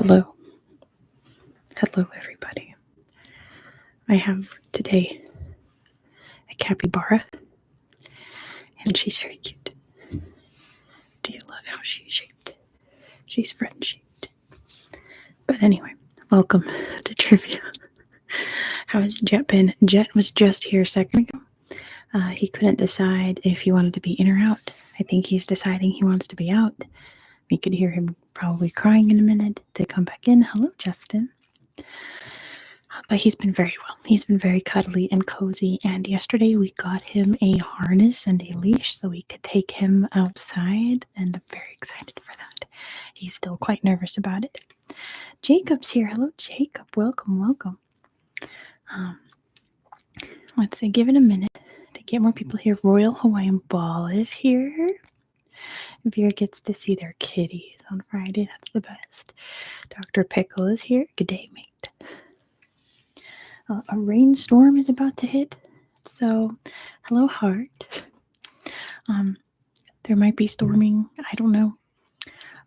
Hello. Hello, everybody. I have today a capybara, and she's very cute. Do you love how she's shaped? She's friend shaped. But anyway, welcome to trivia. How has Jet been? Jet was just here a second ago. He couldn't decide if he wanted to be in or out. I think he's deciding he wants to be out. We could hear him probably crying in a minute to come back in. Hello, Justin. But he's been very well. He's been very cuddly and cozy. And yesterday we got him a harness and a leash so we could take him outside. And I'm very excited for that. He's still quite nervous about it. Jacob's here. Hello, Jacob. Welcome, welcome. Let's see. Give it a minute to get more people here. Royal Hawaiian Ball is here. Vera gets to see their kitties on Friday. That's the best. Dr. Pickle is here. Good day, mate. A rainstorm is about to hit. So, hello, Heart. There might be storming. I don't know.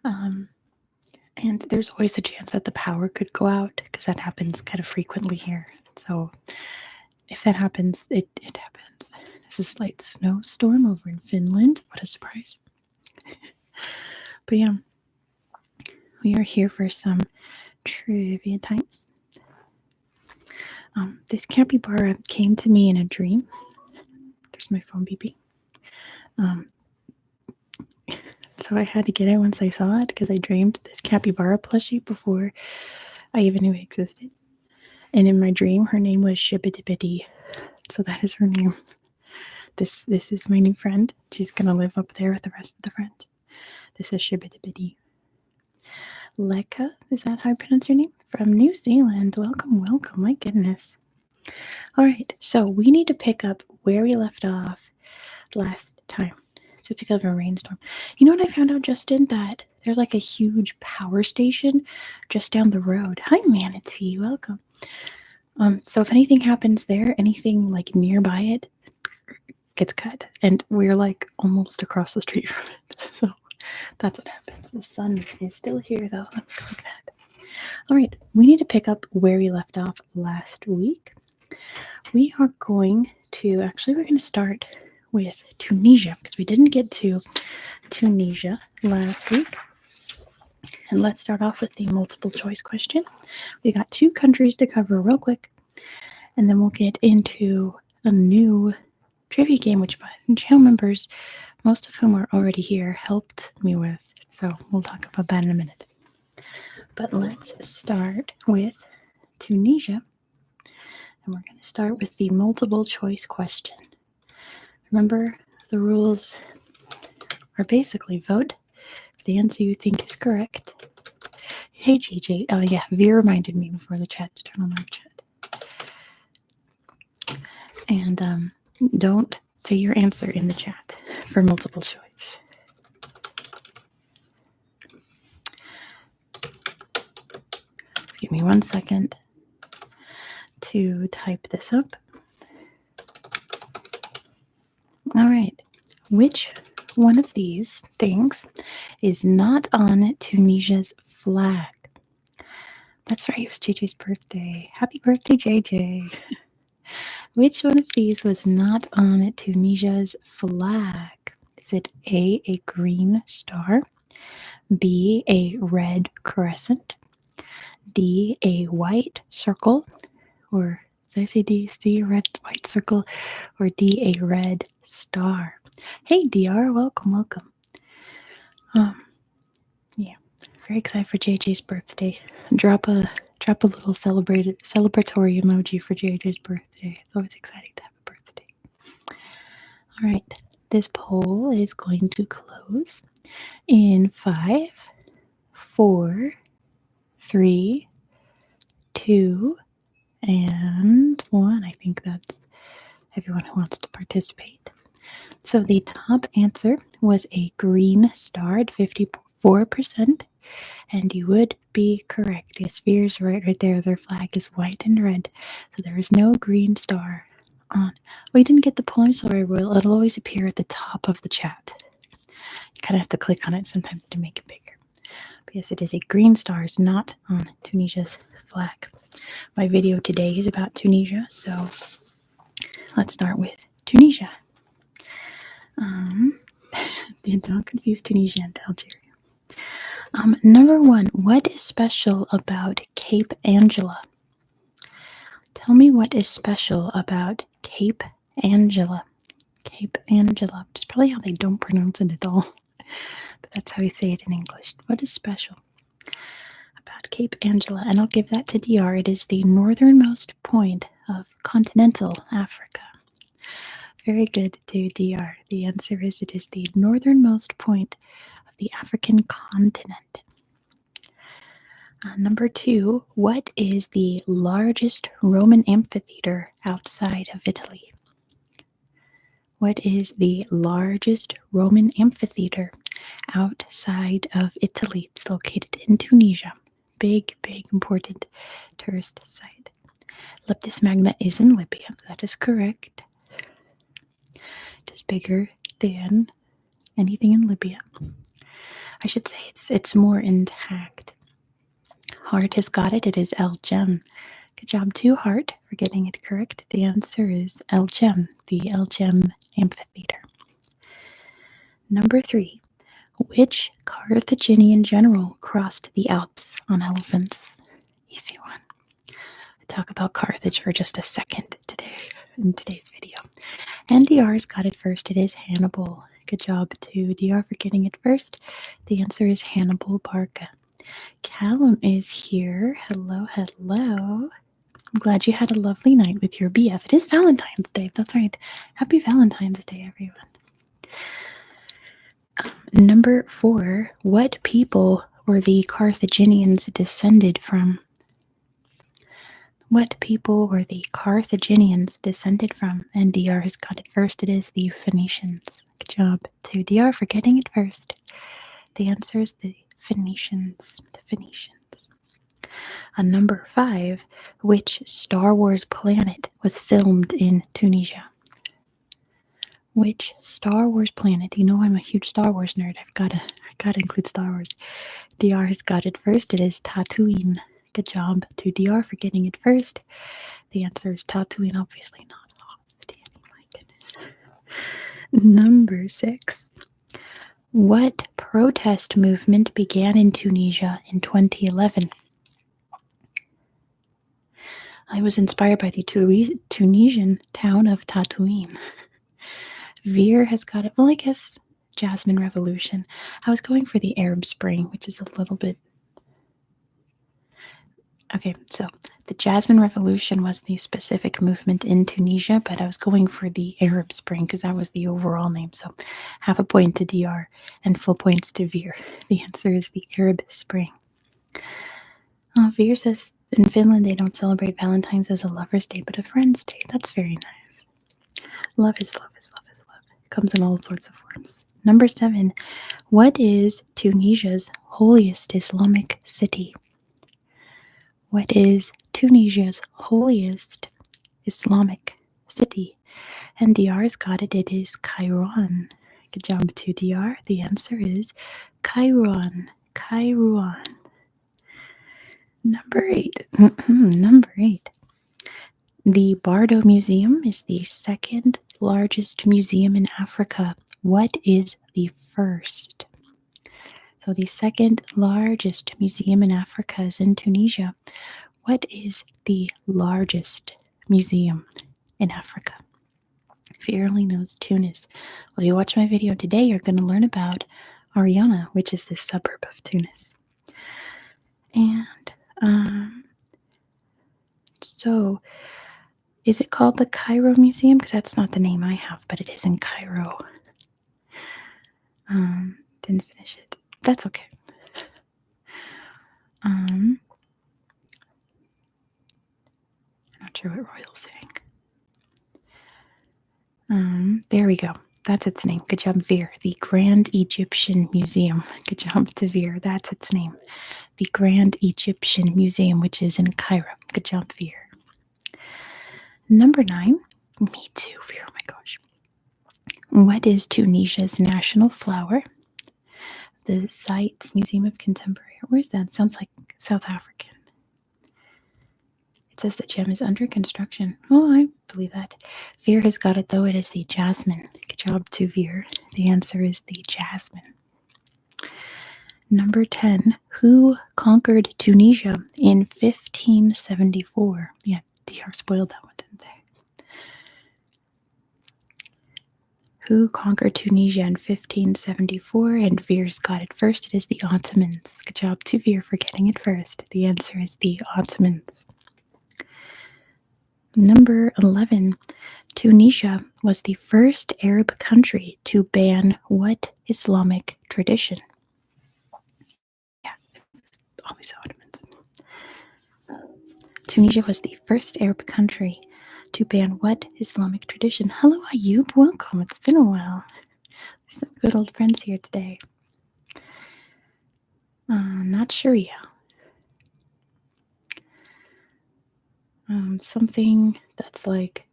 And there's always a chance that the power could go out because that happens kind of frequently here. So, if that happens, it happens. There's a slight snowstorm over in Finland. What a surprise. But yeah, we are here for some trivia times. This capybara came to me in a dream. There's my phone beeping. So I had to get it once I saw it because I dreamed this capybara plushie before I even knew it existed. And in my dream, her name was Shibbidi. So that is her name. This is my new friend. She's going to live up there with the rest of the friends. This is Shibbidi. Leka, is that how I pronounce your name? From New Zealand. Welcome, welcome. My goodness. All right, so we need to pick up where we left off last time. To pick up a rainstorm. You know what I found out, Justin? That there's like a huge power station just down the road. Hi, Manatee. Welcome. So if anything happens there, anything like nearby it gets cut. And we're like almost across the street from it. So that's what happens. The sun is still here, though. Look at that. All right, we need to pick up where we left off last week. We are going to start with Tunisia because we didn't get to Tunisia last week. And let's start off with the multiple choice question. We got 2 countries to cover real quick, and then we'll get into a new trivia game, which my channel members, most of whom are already here, helped me with. So we'll talk about that in a minute. But let's start with Tunisia. And we're going to start with the multiple choice question. Remember, the rules are basically vote for the answer you think is correct. Hey, JJ. Oh, yeah, Veer reminded me before the chat to turn on our chat. And don't say your answer in the chat for multiple choice. Give me 1 second to type this up. All right. Which one of these things is not on Tunisia's flag? That's right. It was JJ's birthday. Happy birthday, JJ. Which one of these was not on Tunisia's flag? Is it A, a green star, B, a red crescent, D, a white circle, or did I say D, C, a red white circle, or D, a red star? Hey, DR, welcome, welcome. Yeah, very excited for JJ's birthday. Drop a little celebratory emoji for JJ's birthday. It's always exciting to have a birthday. All right, this poll is going to close in 5, 4, 3, 2, and 1. I think that's everyone who wants to participate. So the top answer was a green star at 54%, and you would be correct. Yes, Veer's right there. Their flag is white and red, so there is no green star on. Oh, you didn't get the poll. I'm sorry, Royal. It'll always appear at the top of the chat. You kind of have to click on it sometimes to make it bigger. Yes, it is a green stars, not on Tunisia's flag. My video today is about Tunisia, so let's start with Tunisia. Don't confuse Tunisia and Algeria. Number one, what is special about Cape Angela? Tell me what is special about Cape Angela. Cape Angela. It's probably how they don't pronounce it at all, but that's how we say it in English. What is special about Cape Angela? And I'll give that to DR. It is the northernmost point of continental Africa. Very good to DR. The answer is it is the northernmost point of the African continent. Number two, what is the largest Roman amphitheater outside of Italy? What is the largest Roman amphitheater outside of Italy? It's located in Tunisia. Big, important tourist site. Leptis Magna is in Libya. That is correct. It is bigger than anything in Libya. I should say it's more intact. Heart has got it. It is El Jem. Good job to Heart for getting it correct. The answer is El Jem, the El Jem Amphitheater. Number three, which Carthaginian general crossed the Alps on elephants? Easy one. I'll talk about Carthage for just a second today in today's video. And DR's got it first. It is Hannibal. Good job to DR for getting it first. The answer is Hannibal Barca. Callum is here. Hello. I'm glad you had a lovely night with your BF. It is Valentine's Day. That's right. Happy Valentine's Day, everyone. Number four, what people were the Carthaginians descended from? What people were the Carthaginians descended from? And DR has got it first. It is the Phoenicians. Good job to DR for getting it first. The answer is the Phoenicians. The Phoenicians. Number five, which Star Wars planet was filmed in Tunisia? Which Star Wars planet? You know I'm a huge Star Wars nerd. I've got to include Star Wars. DR has got it first. It is Tatooine. Good job to DR for getting it first. The answer is Tatooine, obviously not. Oh, Danny, my goodness. Number six. What protest movement began in Tunisia in 2011? I was inspired by the Tunisian town of Tatooine. Veer has got it. Well, I guess Jasmine Revolution. I was going for the Arab Spring, which is a little bit... Okay, so the Jasmine Revolution was the specific movement in Tunisia, but I was going for the Arab Spring because that was the overall name. So half a point to DR and full points to Veer. The answer is the Arab Spring. Veer says in Finland they don't celebrate Valentine's as a lover's day, but a friend's day. That's very nice. Love is love is love is love. It comes in all sorts of forms. Number seven, what is Tunisia's holiest Islamic city? What is Tunisia's holiest Islamic city? And DR's got it. It is Kairouan. Good job to DR. The answer is Kairouan. Kairouan. Number eight. Number eight. The Bardo Museum is the second largest museum in Africa. What is the first? So the second largest museum in Africa is in Tunisia. What is the largest museum in Africa? Veerle knows Tunis. Well, if you watch my video today, you're going to learn about Ariana, which is the suburb of Tunis. And so is it called the Cairo Museum? Because that's not the name I have, but it is in Cairo. Didn't finish it. That's okay. I'm not sure what Royal's saying. There we go. That's its name. Good job, Veer. The Grand Egyptian Museum. Good job to Veer. That's its name. The Grand Egyptian Museum, which is in Cairo. Good job, Veer. Number 9. Me too, Veer. Oh my gosh. What is Tunisia's national flower? The Sites Museum of Contemporary Art. Where's that? Sounds like South African. It says the gem is under construction. Oh, I believe that. Veer has got it, though. It is the jasmine. Good job to Veer. The answer is the jasmine. Number 10. Who conquered Tunisia in 1574? Yeah, DR spoiled that one, didn't they? Who conquered Tunisia in 1574? And Veer's got it first. It is the Ottomans. Good job to Veer for getting it first. The answer is the Ottomans. Number 11. Tunisia was the first Arab country to ban what Islamic tradition? Yeah, always Ottomans. Tunisia was the first Arab country to ban what Islamic tradition? Hello, Ayub. Welcome. It's been a while. There's some good old friends here today. Not Sharia. Something that's like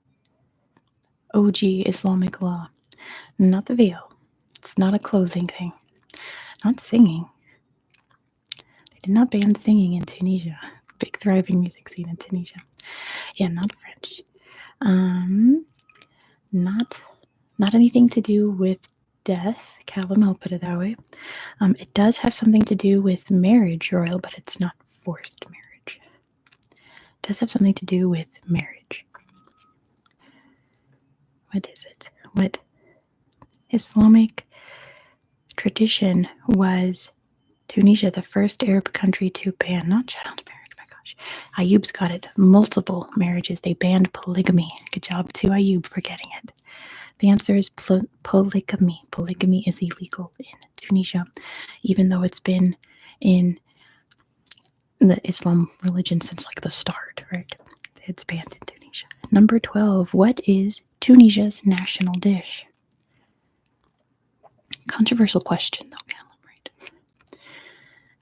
OG Islamic law. Not the veil. It's not a clothing thing. Not singing. They did not ban singing in Tunisia. Big thriving music scene in Tunisia. Yeah, not French. Not anything to do with death. Callum, I'll put it that way. It does have something to do with marriage, Royal, but it's not forced marriage. It does have something to do with marriage. What is it? What Islamic tradition was Tunisia the first Arab country to ban? Not child marriage, my gosh. Ayub's got it. Multiple marriages. They banned polygamy. Good job to Ayub for getting it. The answer is polygamy. Polygamy is illegal in Tunisia, even though it's been in the Islam religion since like the start, right? It's banned in Tunisia. Number 12. What is Tunisia's national dish? Controversial question, though, Callum, right?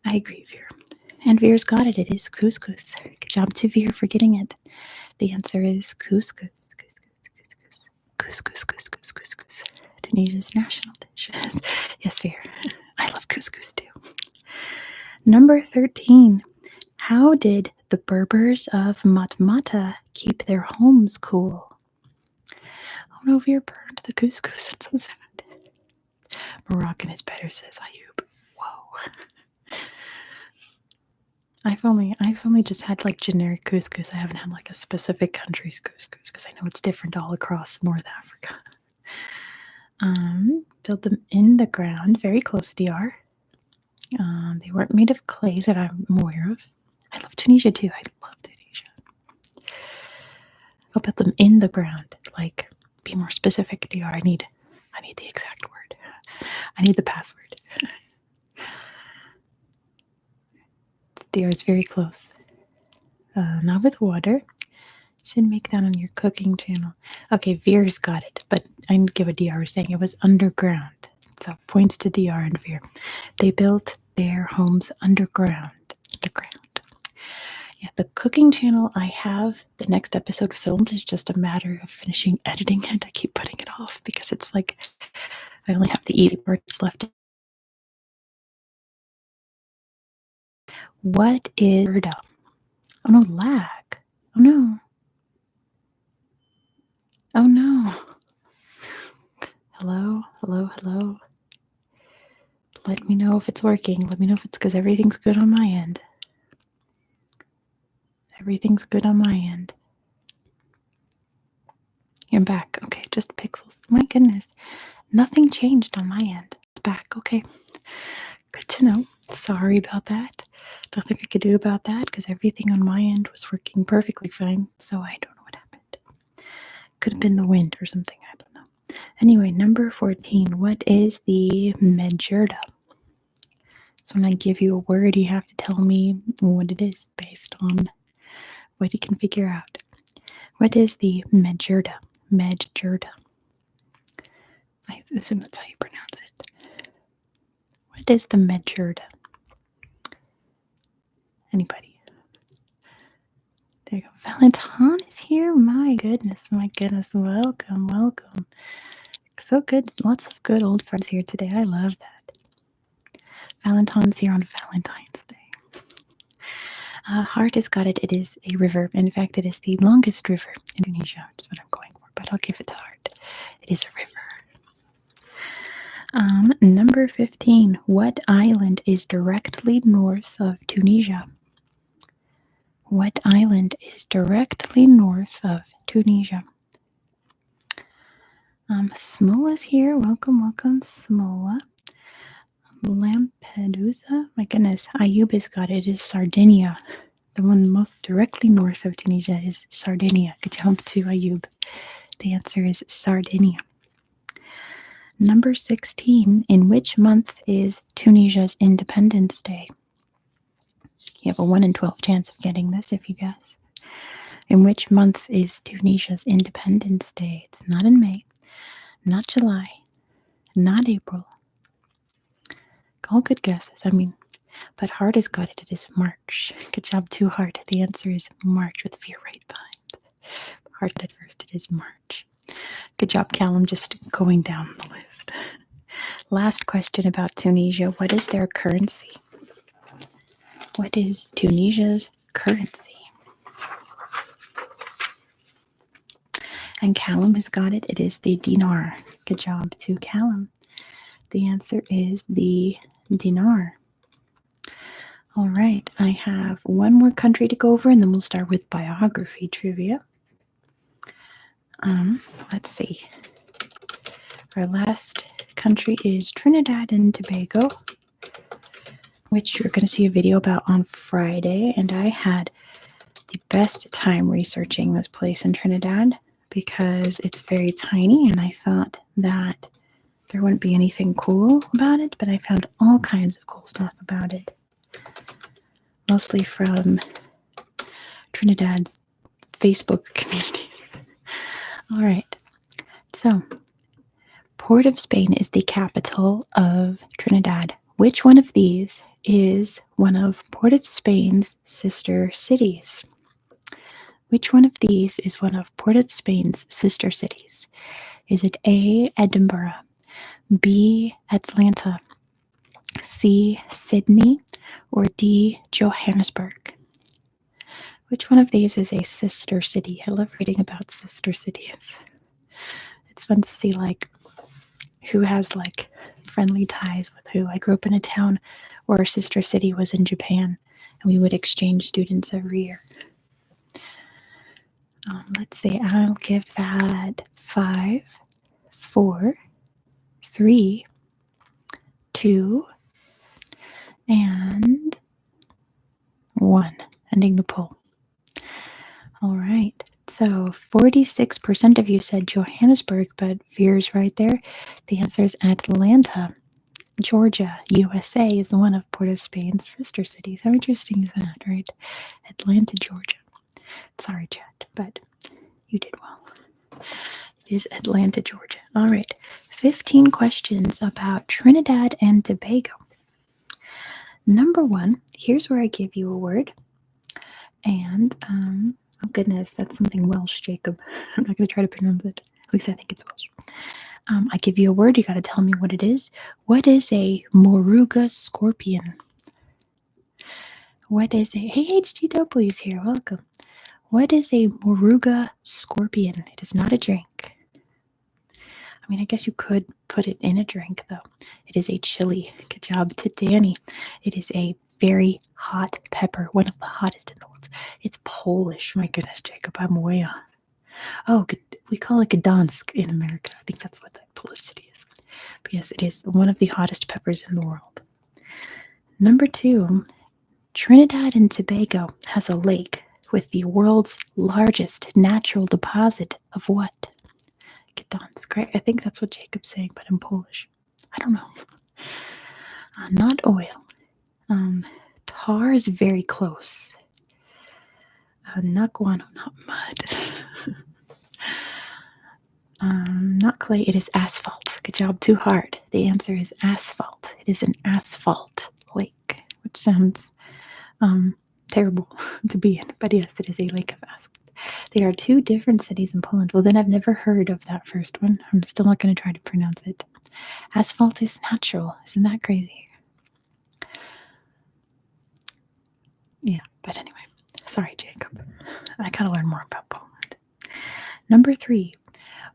I agree, Veer. And Veer's got it. It is couscous. Good job to Veer for getting it. The answer is couscous. Couscous. Tunisia's national dish. Yes, Veer. I love couscous too. Number 13. How did the Berbers of Matmata keep their homes cool? Oh no, Veer burned the couscous. That's so sad. Moroccan is better, says Ayub. Whoa. I've only just had like generic couscous. I haven't had like a specific country's couscous because I know it's different all across North Africa. Build them in the ground, very close DR. They weren't made of clay that I'm aware of. I love Tunisia too. I love Tunisia. I'll build them in the ground. Like, be more specific, DR. I need the exact word. I need the password. DR is very close. Not with water. Should make that on your cooking channel. Okay, Veer's got it, but I didn't give a DR saying it was underground. So points to DR and Veer. They built their homes underground. Yeah, the cooking channel I have the next episode filmed is just a matter of finishing editing it. I keep putting it off because it's like I only have the easy parts left. What is Verda? Oh no, lag. Oh no. Oh no. Hello. Let me know if it's working. Let me know if it's because everything's good on my end. Everything's good on my end. You're back. Okay, just pixels. My goodness. Nothing changed on my end. It's back. Okay. Good to know. Sorry about that. Nothing I could do about that because everything on my end was working perfectly fine. So I don't know what happened. Could have been the wind or something. I don't know. Anyway, number 14. What is the Medjurda? So when I give you a word, you have to tell me what it is based on what you can figure out. What is the Medjurda? Medjurda. I assume that's how you pronounce it. What is the Medjurda? Anybody? There you go. Valentine is here. My goodness. Welcome. So good. Lots of good old friends here today. I love that. Valentine's here on Valentine's Day. Heart has got it. It is a river. In fact, it is the longest river in Indonesia, which is what I'm going for, but I'll give it to Heart. It is a river. Number 15. What island is directly north of Tunisia? What island is directly north of Tunisia? Smola's here. Welcome, welcome, Smola. Lampedusa. My goodness, Ayub has got it. It is Sardinia. The one most directly north of Tunisia is Sardinia. Good job to Ayub. The answer is Sardinia. Number 16. In which month is Tunisia's Independence Day? You have a 1 in 12 chance of getting this if you guess. In which month is Tunisia's Independence Day? It's not in May, not July, not April. All good guesses. But Heart has got it. It is March. Good job to Heart. The answer is March with fear right behind. Heart at first. It is March. Good job, Callum, just going down the list. Last question about Tunisia. What is their currency? What is Tunisia's currency? And Callum has got it. It is the dinar. Good job to Callum. The answer is the dinar. All right, I have one more country to go over, and then we'll start with biography trivia. Let's see. Our last country is Trinidad and Tobago, which you're going to see a video about on Friday. And I had the best time researching this place in Trinidad because it's very tiny, and I thought that there wouldn't be anything cool about it, but I found all kinds of cool stuff about it. Mostly from Trinidad's Facebook communities. All right. So, Port of Spain is the capital of Trinidad. Which one of these is one of Port of Spain's sister cities? Which one of these is one of Port of Spain's sister cities? Is it A, Edinburgh, B, Atlanta, C, Sydney, or D, Johannesburg? Which one of these is a sister city? I love reading about sister cities. It's fun to see who has friendly ties with who. I grew up in a town where our sister city was in Japan, and we would exchange students every year. Let's see, I'll give that 5, 4, 3, 2, and 1. Ending the poll. All right. So 46% of you said Johannesburg, but Veer's right there. The answer is Atlanta, Georgia, USA is one of Port of Spain's sister cities. How interesting is that, right? Atlanta, Georgia. Sorry, Chad, but you did well. It is Atlanta, Georgia. All right. 15 questions about Trinidad and Tobago. Number 1, here's where I give you a word. And, oh goodness, that's something Welsh, Jacob. I'm not going to try to pronounce it. At least I think it's Welsh. I give you a word. You got to tell me what it is. What is a moruga scorpion? What is a... Hey, HGW's here. Welcome. What is a moruga scorpion? It is not a drink. I guess you could put it in a drink, though. It is a chili. Good job to Danny. It is a very hot pepper, one of the hottest in the world. It's Polish. My goodness, Jacob, I'm way on. Oh, we call it Gdansk in America. I think that's what that Polish city is. But yes, it is one of the hottest peppers in the world. Number 2, Trinidad and Tobago has a lake with the world's largest natural deposit of what? Gdansk, right? I think that's what Jacob's saying, but in Polish. I don't know. Not oil. Tar is very close. Not guano, not mud. Not clay, it is asphalt. Good job, too hard. The answer is asphalt. It is an asphalt lake, which sounds terrible to be in, but yes, it is a lake of asphalt. There are 2 different cities in Poland. Well, then I've never heard of that first one. I'm still not going to try to pronounce it. Asphalt is natural. Isn't that crazy? Yeah, but anyway, sorry, Jacob. I gotta learn more about Poland. Number 3.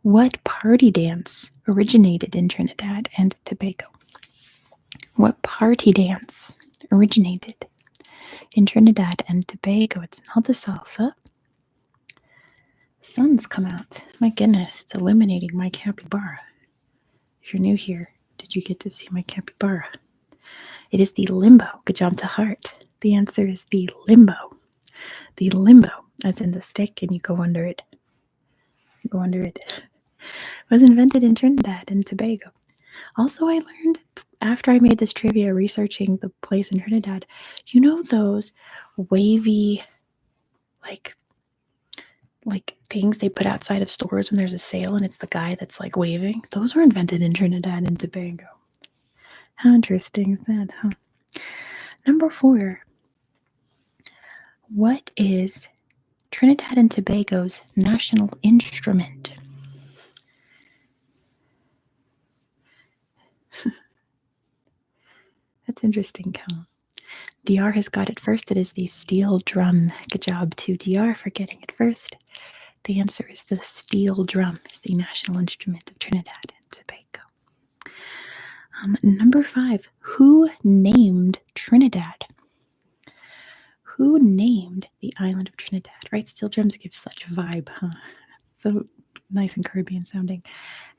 What party dance originated in Trinidad and Tobago? What party dance originated in Trinidad and Tobago? It's not the salsa. The sun's come out. My goodness, it's illuminating my capybara. If you're new here, did you get to see my capybara? It is the limbo. Good job to Heart. The answer is the limbo. The limbo, as in the stick, and you go under it. Go under it. Was invented in Trinidad and Tobago. Also, I learned after I made this trivia researching the place in Trinidad, you know those wavy, like things they put outside of stores when there's a sale and it's the guy that's like waving? Those were invented in Trinidad and Tobago. How interesting is that, huh? Number 4. What is Trinidad and Tobago's national instrument? That's interesting, Cal. DR has got it first. It is the steel drum. Good job to DR for getting it first. The answer is the steel drum. Is the national instrument of Trinidad and Tobago. Number 5. Who named Trinidad? Who named the island of Trinidad? Right, steel drums give such a vibe, huh? So nice and Caribbean sounding.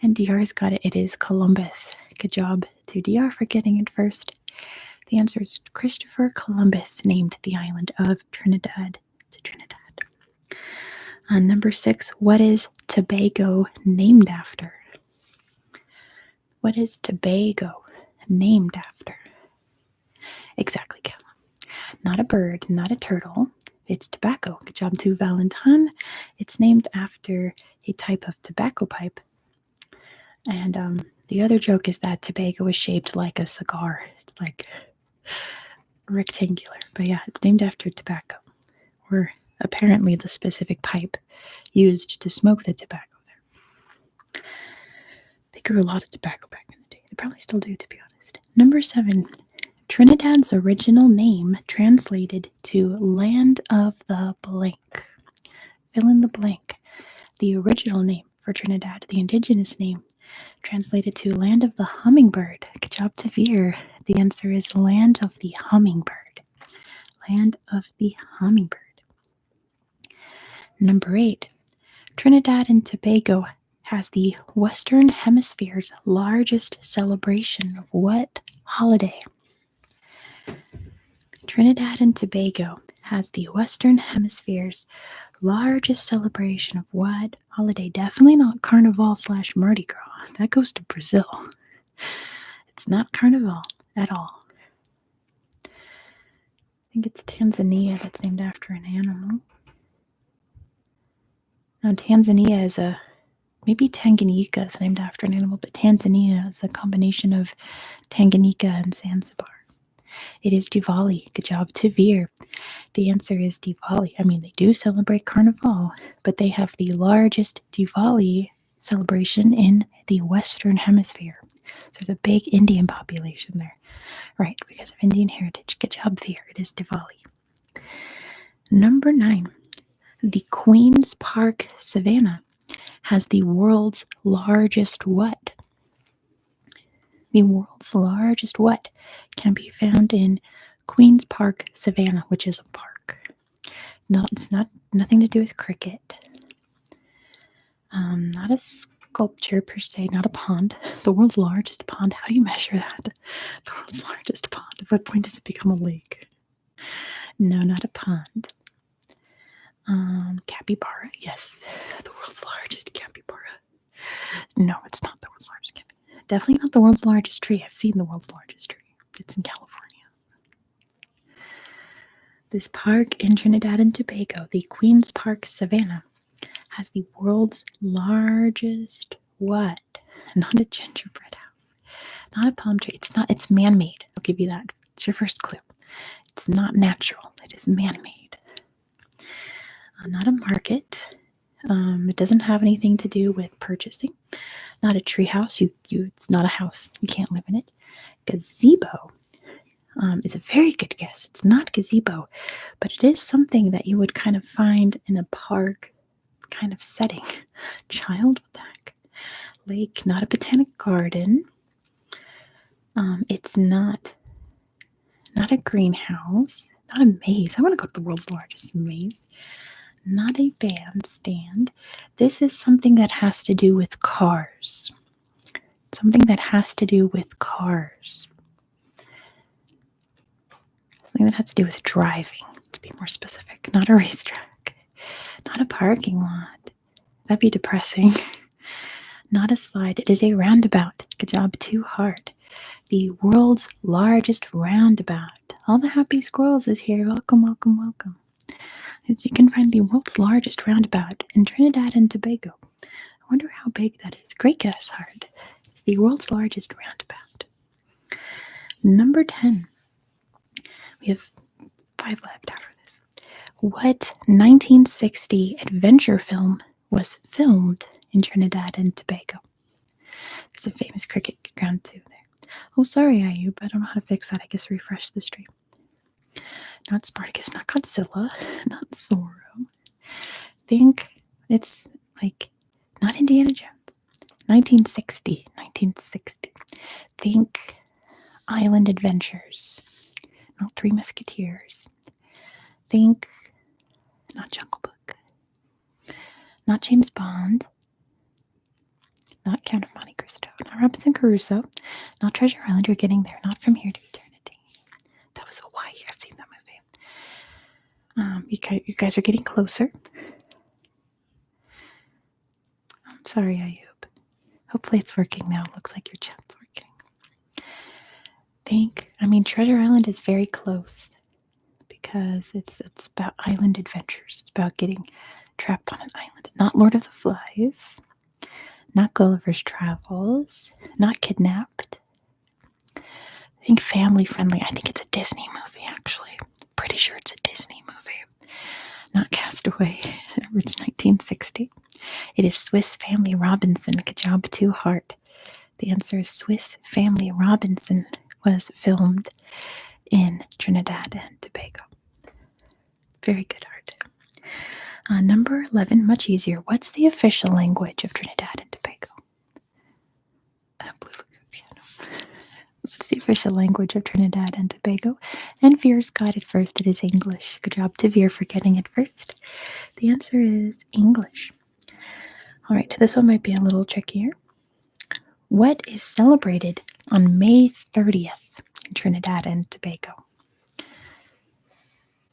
And DR's got it. It is Columbus. Good job to DR for getting it first. The answer is Christopher Columbus named the island of Trinidad to Trinidad. Number 6. What is Tobago named after? What is Tobago named after? Exactly, Callum. Not a bird, not a turtle. It's tobacco. Good job to Valentine. It's named after a type of tobacco pipe. And the other joke is that Tobago is shaped like a cigar. It's like rectangular. But yeah, it's named after tobacco, or apparently the specific pipe used to smoke the tobacco there. They grew a lot of tobacco back in the day. They probably still do, to be honest. Number 7. Trinidad's original name translated to Land of the Blank. Fill in the blank. The original name for Trinidad, the indigenous name, translated to Land of the Hummingbird. Good job to Veer. The answer is Land of the Hummingbird. Land of the Hummingbird. Number 8. Trinidad and Tobago has the Western Hemisphere's largest celebration of what holiday? Trinidad and Tobago has the Western Hemisphere's largest celebration of what holiday? Definitely not Carnival / Mardi Gras. That goes to Brazil. It's not Carnival at all. I think it's Tanzania that's named after an animal. No, Tanzania is maybe Tanganyika is named after an animal, but Tanzania is a combination of Tanganyika and Zanzibar. It is Diwali. Good job to Veer. The answer is Diwali. I mean, they do celebrate Carnival, but they have the largest Diwali celebration in the Western Hemisphere. So there's a big Indian population there. Right, because of Indian heritage. Good job, Veer. It is Diwali. Number 9. The Queen's Park Savannah has the world's largest what? The world's largest what can be found in Queen's Park Savannah, which is a park. No, it's nothing to do with cricket. Not a sculpture per se, not a pond. The world's largest pond. How do you measure that? The world's largest pond. At what point does it become a lake? No, not a pond. Capybara. Yes, the world's largest capybara. No, it's not the world's largest capybara. Definitely not the world's largest tree. I've seen the world's largest tree. It's in California. This park in Trinidad and Tobago, the Queen's Park Savannah, has the world's largest what? Not a gingerbread house. Not a palm tree. It's man-made. I'll give you that. It's your first clue. It's not natural. It is man-made. Not a market. It doesn't have anything to do with purchasing. Not a tree house. It's not a house. You can't live in it. Gazebo. is a very good guess. It's not gazebo, but it is something that you would kind of find in a park kind of setting. Child, what the heck? Lake, not a botanic garden. It's not a greenhouse, not a maze. I want to go to the world's largest maze. Not a bandstand. This is something that has to do with cars. Something that has to do with cars. Something that has to do with driving, to be more specific. Not a racetrack. Not a parking lot. That'd be depressing. Not a slide. It is a roundabout. Good job. Too hard. The world's largest roundabout. All the happy squirrels is here. Welcome, welcome, welcome. As you can find the world's largest roundabout in Trinidad and Tobago. I wonder how big that is. Great guess, Hard. It's the world's largest roundabout. Number 10. We have 5 left after this. What 1960 adventure film was filmed in Trinidad and Tobago? There's a famous cricket ground too there. Oh, sorry, Ayub. I don't know how to fix that. I guess refresh the stream. Not Spartacus, not Godzilla, not Zorro. Think it's like not Indiana Jones. 1960. Think Island Adventures. Not Three Musketeers. Think not Jungle Book. Not James Bond. Not Count of Monte Cristo. Not Robinson Crusoe. Not Treasure Island. You're getting there. Not From Here to Eternity. That was a while. I've seen that movie. You guys are getting closer. I'm sorry, Ayub. Hopefully it's working now. Looks like your chat's working. Treasure Island is very close because it's about island adventures. It's about getting trapped on an island. Not Lord of the Flies. Not Gulliver's Travels. Not Kidnapped. I think family friendly. I think it's a Disney movie, actually. Pretty sure it's a Disney movie. Not Castaway. It's 1960. It is Swiss Family Robinson. Good job, Too Hard. The answer is Swiss Family Robinson was filmed in Trinidad and Tobago. Very good, Art. Number 11, much easier. What's the official language of Trinidad and Tobago? Blue Lagoon piano. What's the official language of Trinidad and Tobago? And Veer's got it first. It is English. Good job to Veer for getting it first. The answer is English. All right, this one might be a little trickier. What is celebrated on May 30th in Trinidad and Tobago?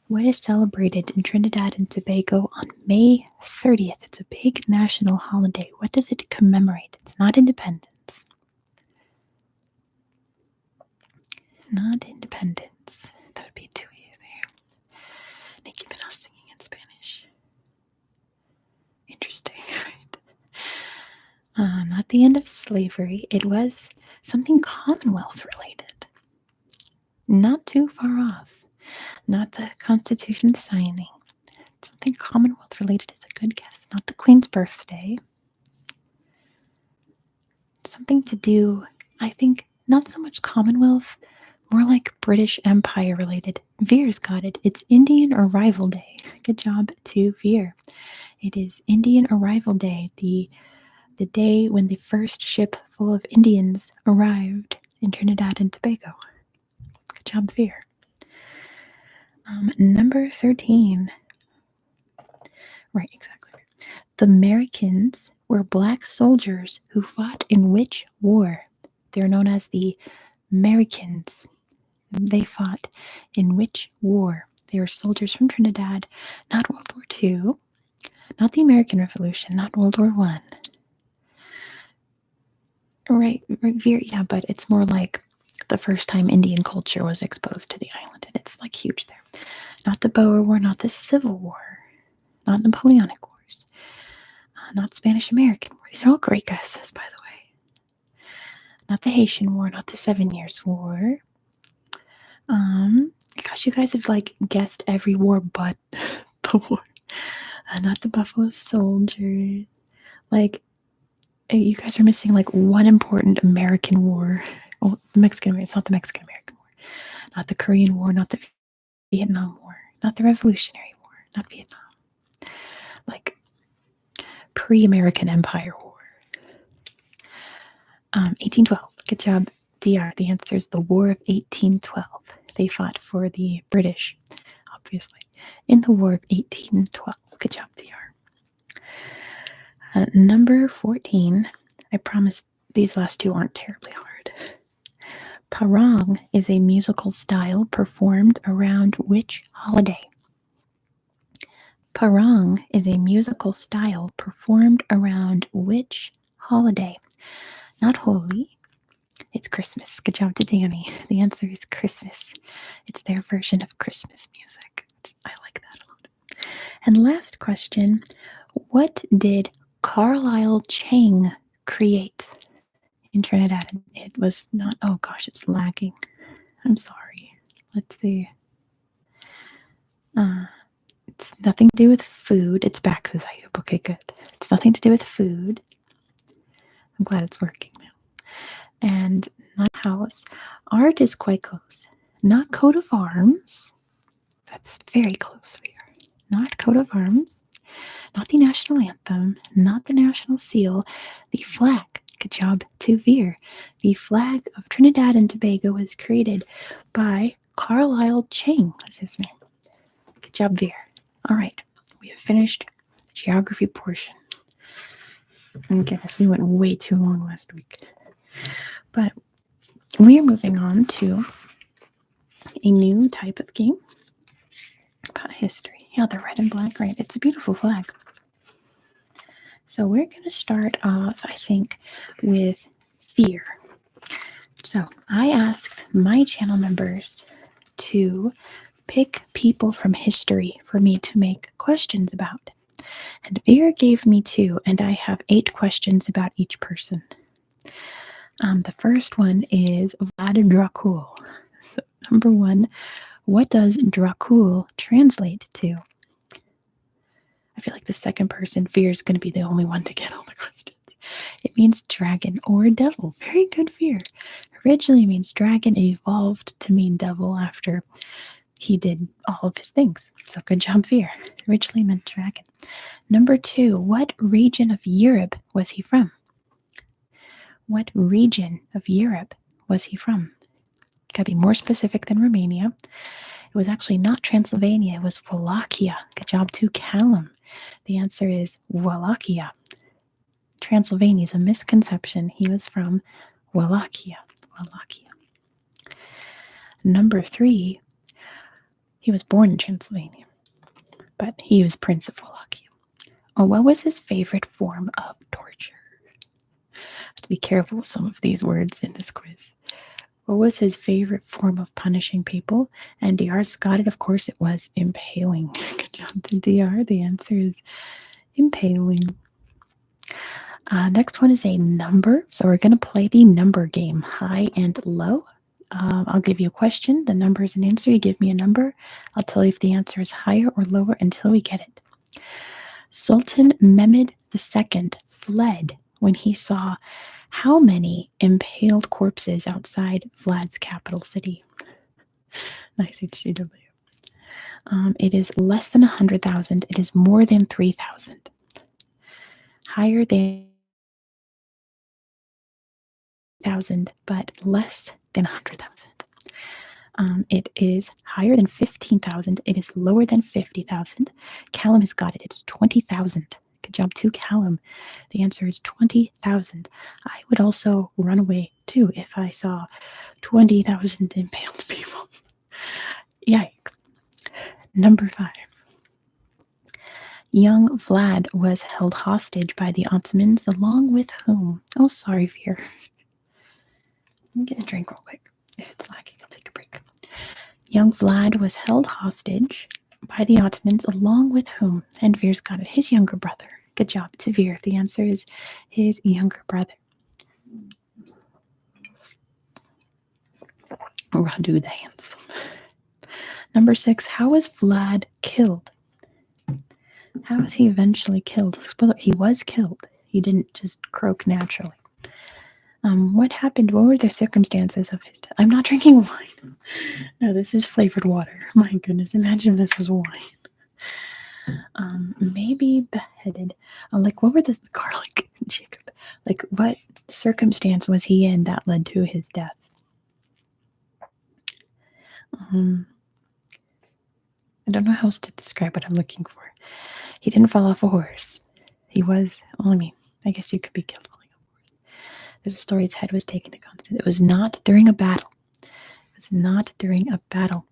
What is celebrated in Trinidad and Tobago on May 30th? It's a big national holiday. What does it commemorate? It's not independence. Not independence. That would be too easy. Nicki Minaj singing in Spanish. Interesting, right? Not the end of slavery. It was something Commonwealth related. Not too far off. Not the Constitution signing. Something Commonwealth related is a good guess. Not the Queen's birthday. Something to do, I think, not so much Commonwealth, more like British Empire related. Veer's got it. It's Indian Arrival Day. Good job to Veer. It is Indian Arrival Day, the day when the first ship full of Indians arrived in Trinidad and Tobago. Good job, Veer. Number 13. Right, exactly. The Americans were black soldiers who fought in which war? They're known as the Americans. They fought in which war? They were soldiers from Trinidad, not World War II, not the American Revolution, not World War I. Right, yeah, but it's more like the first time Indian culture was exposed to the island, and it's like huge there. Not the Boer War, not the Civil War, not Napoleonic Wars, not Spanish-American War. These are all great guesses, by the way. Not the Haitian War, not the 7 Years' War. Gosh, you guys have like guessed every war but the war. Not the Buffalo Soldiers. Like, you guys are missing like one important American war. Well, the Mexican, it's not the Mexican-American War. Not the Korean War, not the Vietnam War, not the Revolutionary War, not Vietnam. Like pre-American Empire War. 1812. Good job, DR. The answer is the War of 1812. They fought for the British, obviously, in the War of 1812. Good job, DR. Number 14. I promise these last two aren't terribly hard. Parang is a musical style performed around which holiday? Parang is a musical style performed around which holiday? Not Holi. It's Christmas. Good job to Danny. The answer is Christmas. It's their version of Christmas music. I like that a lot. And last question. What did Carlisle Chang create in Trinidad? It was not, oh gosh, it's lagging. I'm sorry. Let's see. It's nothing to do with food. It's back, says Ayub. Okay, good. It's nothing to do with food. I'm glad it's working now. And not house. Art is quite close. Not coat of arms. That's very close for you. Not coat of arms. Not the national anthem. Not the national seal. The flag. Good job to Veer. The flag of Trinidad and Tobago was created by Carlisle Chang, was his name. Good job, Veer. All right, we have finished the geography portion. And goodness, we went way too long last week. But we are moving on to a new type of game about history. Yeah, the red and black, right? It's a beautiful flag. So we're going to start off, I think, with fear. So I asked my channel members to pick people from history for me to make questions about. And Vera gave me 2, and I have 8 questions about each person. The first one is Vlad Dracul. So, number 1, what does Dracul translate to? I feel like the second person, Veer, is going to be the only one to get all the questions. It means dragon or devil. Very good, Veer. Originally means dragon. It evolved to mean devil after he did all of his things. So good job, Veer. Originally meant dragon. Number 2, what region of Europe was he from? What region of Europe was he from? Gotta be more specific than Romania. It was actually not Transylvania, it was Wallachia. Good job to Callum. The answer is Wallachia. Transylvania is a misconception. He was from Wallachia. Wallachia. Number 3, he was born in Transylvania, but he was Prince of Wallachia. Oh, what was his favorite form of torture? I have to be careful with some of these words in this quiz. What was his favorite form of punishing people? And DR's got it, of course, it was impaling. Good job to DR. The answer is impaling. Next one is a number. So we're going to play the number game, high and low. I'll give you a question. The number is an answer. You give me a number. I'll tell you if the answer is higher or lower until we get it. Sultan Mehmed II fled when he saw how many impaled corpses outside Vlad's capital city? Nice HGW. It is less than 100,000. It is more than 3,000. Higher than 1,000, but less than 100,000. It is higher than 15,000. It is lower than 50,000. Callum has got it. It's 20,000. Good job to Callum. The answer is 20,000. I would also run away too if I saw 20,000 impaled people. Yikes. Number 5. Young Vlad was held hostage by the Ottomans along with whom? Oh, sorry, Veer. Let me get a drink real quick. If it's lagging, I'll take a break. Young Vlad was held hostage by the Ottomans along with whom? And Veer's got it. His younger brother. Good job to Veer. The answer is his younger brother. Radu dance. Number 6. How was Vlad killed? How was he eventually killed? He was killed. He didn't just croak naturally. What happened? What were the circumstances of his death? I'm not drinking wine. No, this is flavored water. My goodness, imagine if this was wine. Maybe beheaded. Like, what were the garlic, Jacob? Like, what circumstance was he in that led to his death? I don't know how else to describe what I'm looking for. He didn't fall off a horse. He was, well, I mean, I guess you could be killed falling off a horse. There's a story his head was taken to Constance. It was not during a battle. It was not during a battle.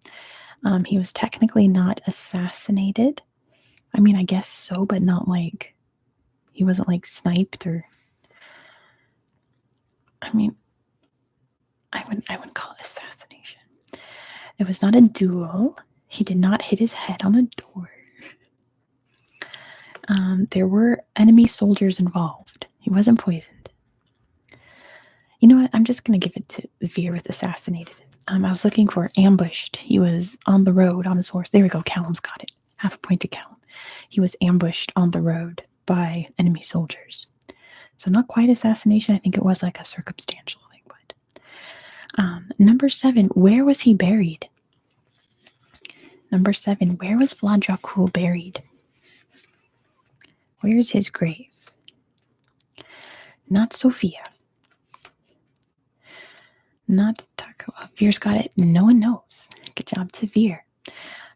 He was technically not assassinated. I mean, I guess so, but not like, he wasn't like sniped or, I mean, I wouldn't call it assassination. It was not a duel. He did not hit his head on a door. There were enemy soldiers involved. He wasn't poisoned. You know what? I'm just going to give it to Veer with assassinated. I was looking for ambushed. He was on the road on his horse. There we go. Callum's got it. Half a point to Callum. He was ambushed on the road by enemy soldiers. So not quite assassination. I think it was like a circumstantial thing. But number 7, where was he buried? Number 7, where was Vlad Dracul buried? Where's his grave? Not Sophia. Not Taco. Veer's got it. No one knows. Good job to Veer.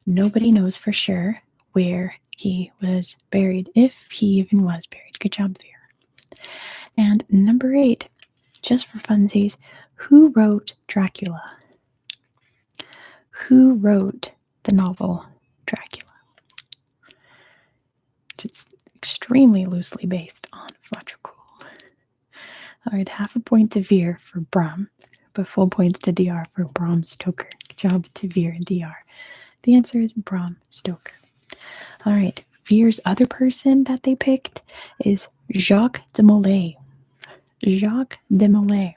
Nobody knows for sure where he was buried, if he even was buried. Good job, Veer. And number 8, just for funsies, who wrote Dracula? Who wrote the novel Dracula? It's extremely loosely based on Vlad Dracul. All right, half a point to Veer for Bram, but full points to DR for Bram Stoker. Good job to Veer and DR. The answer is Bram Stoker. All right, Veer's other person that they picked is Jacques de Molay. Jacques de Molay.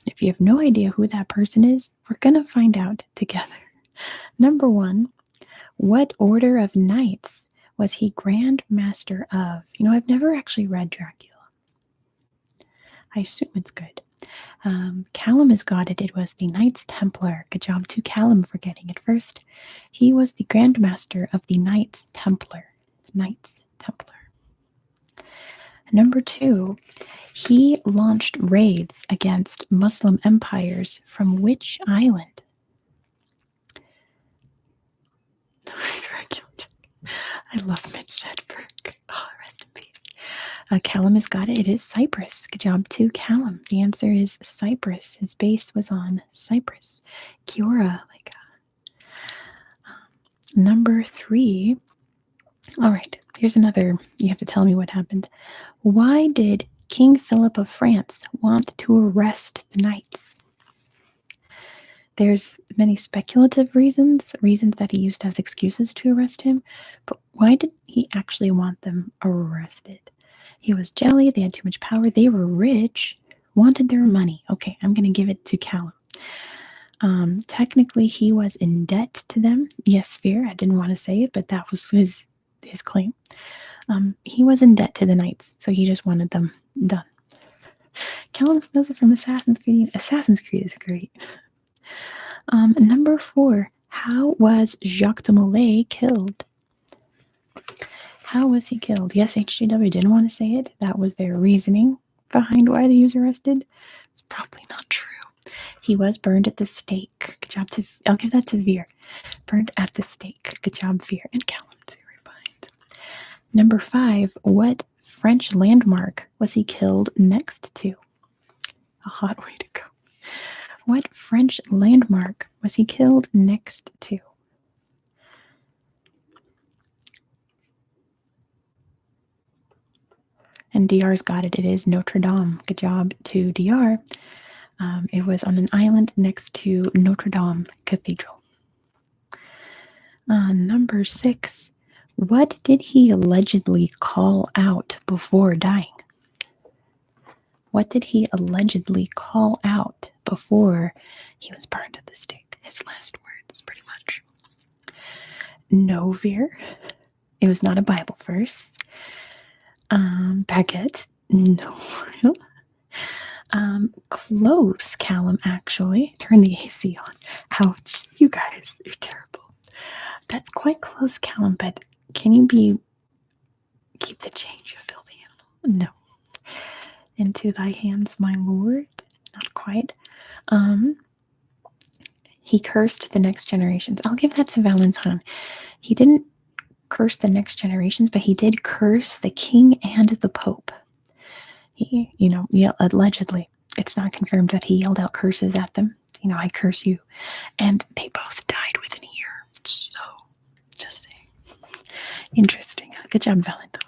If you have no idea who that person is, we're going to find out together. Number 1, what order of knights was he Grand Master of? You know, I've never actually read Dracula. I assume it's good. Callum has got it. It was the Knights Templar. Good job to Callum for getting it first. He was the Grand Master of the Knights Templar. Knights Templar. Number 2, he launched raids against Muslim empires from which island? I love Mitch Hedberg. Oh, rest in peace. Callum has got it. It is Cyprus. Good job to Callum. The answer is Cyprus. His base was on Cyprus. Kiora, like number 3. All right, here's another. You have to tell me what happened. Why did King Philip of France want to arrest the knights? There's many speculative reasons that he used as excuses to arrest him, but why did he actually want them arrested? He was jelly, they had too much power, they were rich, wanted their money. Okay, I'm going to give it to Callum. Technically, he was in debt to them. Yes, Fear, I didn't want to say it, but that was his claim. He was in debt to the knights, so he just wanted them done. Callum knows it from Assassin's Creed. Assassin's Creed is great. Number 4, how was Jacques de Molay killed? How was he killed? Yes, HGW didn't want to say it. That was their reasoning behind why he was arrested. It's probably not true. He was burned at the stake. Good job to, I'll give that to Veer. Burned at the stake. Good job, Veer. And Callum too, right behind. Number 5, what French landmark was he killed next to? A hot way to go. What French landmark was he killed next to? And DR's got it. It is Notre Dame. Good job to DR. It was on an island next to Notre Dame Cathedral. Number 6, what did he allegedly call out before dying? What did he allegedly call out before he was burned at the stake? His last words, pretty much. No, Veer. It was not a Bible verse. Baguette. No. Close, Callum, actually. Turn the AC on. Ouch. You guys, you're terrible. That's quite close, Callum, but can you keep the change, you filthy animal? No. Into thy hands, my lord. Not quite. He cursed the next generations. I'll give that to Valentine. He didn't curse the next generations, but he did curse the king and the pope. He, allegedly. It's not confirmed that he yelled out curses at them. I curse you. And they both died within a year. So, just saying. Interesting. Good job, Valentine.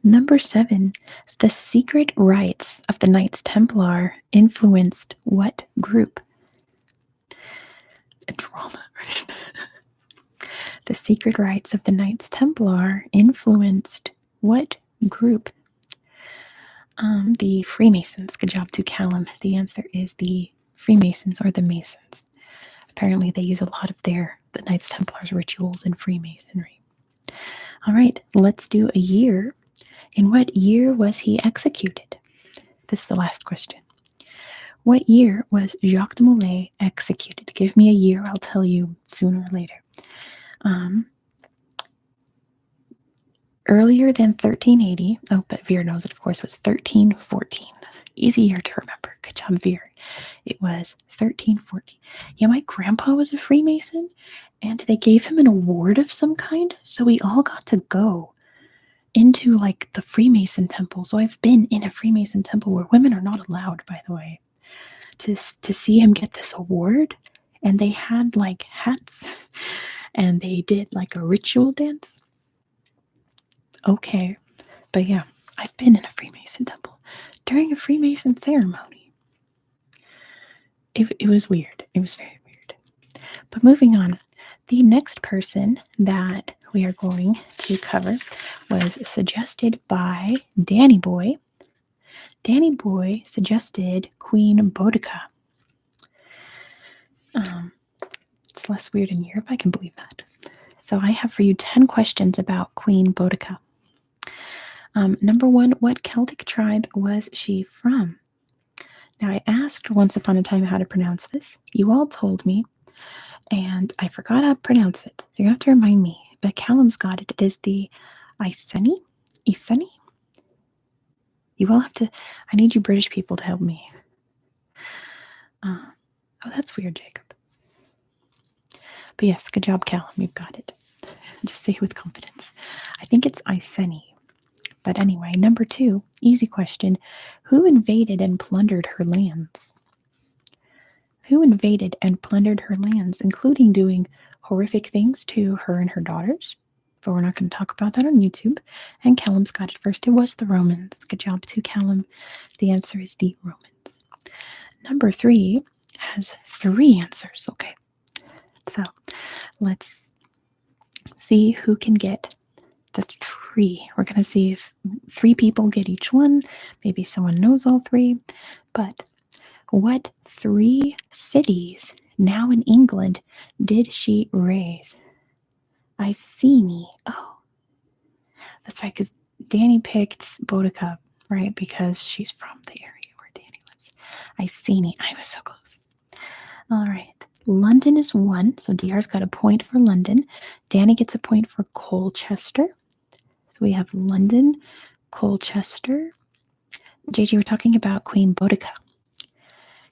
Number 7. The secret rites of the Knights Templar influenced what group? A drama, right? The secret rites of the Knights Templar influenced what group? The Freemasons. Good job to Callum. The answer is the Freemasons or the Masons. Apparently they use a lot of the Knights Templars rituals in Freemasonry. All right, let's do a year. In what year was he executed? This is the last question. What year was Jacques de Molay executed? Give me a year, I'll tell you sooner or later. Earlier than 1380. Oh, but Veer knows it, of course, was 1314. Easy year to remember. Good job, Veer. It was 1314. Yeah, my grandpa was a Freemason, and they gave him an award of some kind, so we all got to go into like the Freemason temple. So I've been in a Freemason temple where women are not allowed, by the way, to see him get this award. And they had like hats, and they did like a ritual dance. Okay, but yeah, I've been in a Freemason temple during a Freemason ceremony. It was weird. It was very weird. But moving on, the next person that we are going to cover was suggested by Danny Boy. Danny Boy suggested Queen Boudica. It's less weird in Europe, I can believe that. So I have for you 10 questions about Queen Boudica. Number 1, what Celtic tribe was she from? Now, I asked once upon a time how to pronounce this. You all told me, and I forgot how to pronounce it. So you have to remind me. But Callum's got it. It is the Iceni? Iceni? You all have to... I need you British people to help me. Oh, that's weird, Jacob. But yes, good job, Callum. You've got it. Just say it with confidence. I think it's Iceni. But anyway, number 2, easy question. Who invaded and plundered her lands? Who invaded and plundered her lands, including doing horrific things to her and her daughters? But we're not going to talk about that on YouTube. And Callum's got it first. It was the Romans. Good job to Callum. The answer is the Romans. Number 3 has 3 answers. Okay. So let's see who can get the 3. We're going to see if 3 people get each one. Maybe someone knows all 3. But what 3 cities now in England did she raise? Iceni. Oh, that's right, because Danny picked Boudica, right? Because she's from the area where Danny lives. Iceni. I was so close. All right. London is 1, so DR's got a point for London. Danny gets a point for Colchester. So we have London, Colchester. JJ, we're talking about Queen Boudica.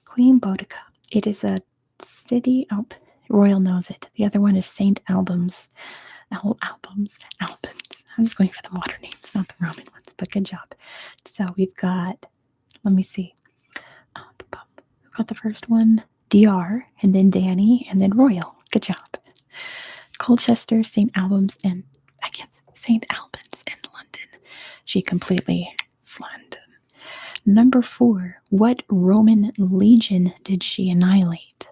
Queen Boudica. It is a city. Oh, Royal knows it. The other one is St. Albans. Albans. I'm just going for the modern names, not the Roman ones, but good job. So we've got, let me see. We've got the first one, DR, and then Danny, and then Royal. Good job. Colchester, St. Albans, and St. Albans and London. She completely flunked. Number 4, what Roman legion did she annihilate?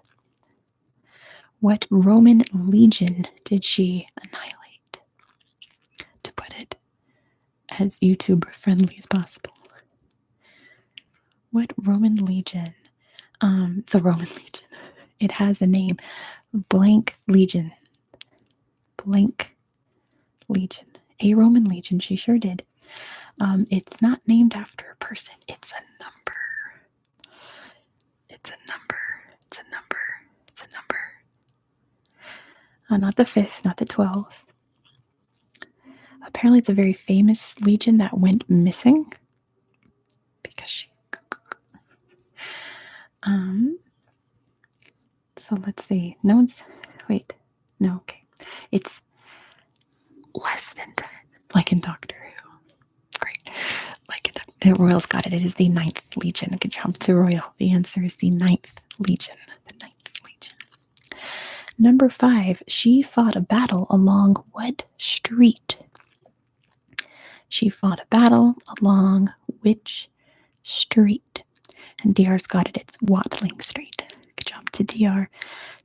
What Roman legion did she annihilate? To put it as YouTube friendly as possible. What Roman legion? The Roman legion. It has a name. Blank legion. Blank legion. A Roman legion. She sure did. It's not named after a person. It's a number. It's a number. It's a number. It's a number. Not the 5th, not the 12th. Apparently, it's a very famous legion that went missing because she. So let's see. No one's. Wait. No. Okay. It's less than 10, like in Doctor Who. Great. Like the Royals got it. It is the 9th Legion. Good job to Royal. The answer is the 9th Legion. The 9th Legion. Number 5. She fought a battle along what street? She fought a battle along which street? And DR's got it. It's Watling Street. Good job to DR.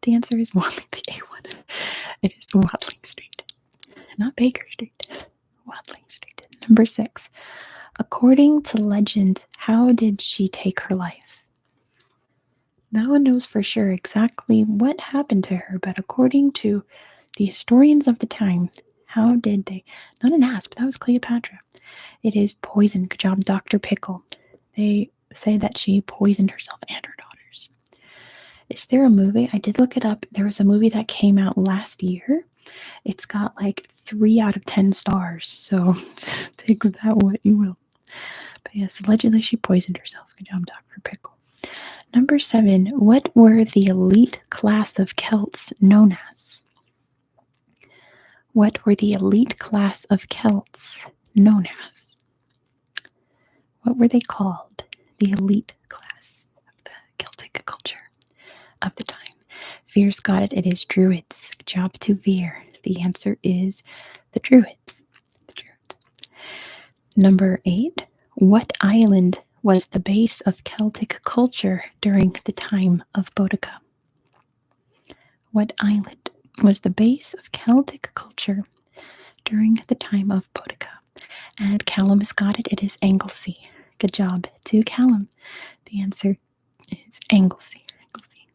The answer is Watling, the A1. It is Watling Street. Not Baker Street. Watling Street. Number 6. According to legend, how did she take her life? No one knows for sure exactly what happened to her, but according to the historians of the time, how did they? Not an asp, that was Cleopatra. It is poison. Good job, Dr. Pickle. They say that she poisoned herself and her daughters. Is there a movie? I did look it up. There was a movie that came out last year. It's got like 3 out of 10 stars, so take with that what you will. But yes, allegedly she poisoned herself. Good job, Dr. Pickle. Number 7, what were the elite class of Celts known as? What were the elite class of Celts known as? What were they called? The elite class of the Celtic culture of the time. Veer's got it. It is Druids. Good job to Veer. The answer is the Druids. The Druids. Number 8. What island was the base of Celtic culture during the time of Boudica? What island was the base of Celtic culture during the time of Boudica? And Callum has got it. It is Anglesey. Good job to Callum. The answer is Anglesey. Anglesey.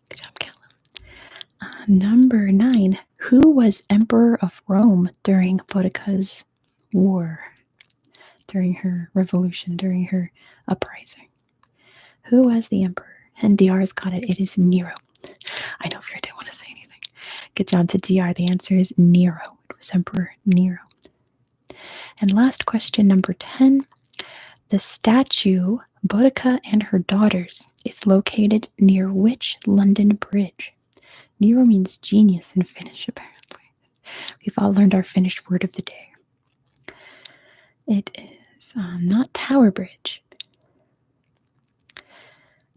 Good job, Callum. Number 9. Who was Emperor of Rome during Boudica's war? During her revolution, during her uprising. Who was the emperor? And DR's got it. It is Nero. I know Vera didn't want to say anything. Good job to DR. The answer is Nero. It was Emperor Nero. And last question, number 10. The statue, Boudica and her daughters, is located near which London bridge? Nero means genius in Finnish, apparently. We've all learned our Finnish word of the day. It is not Tower Bridge.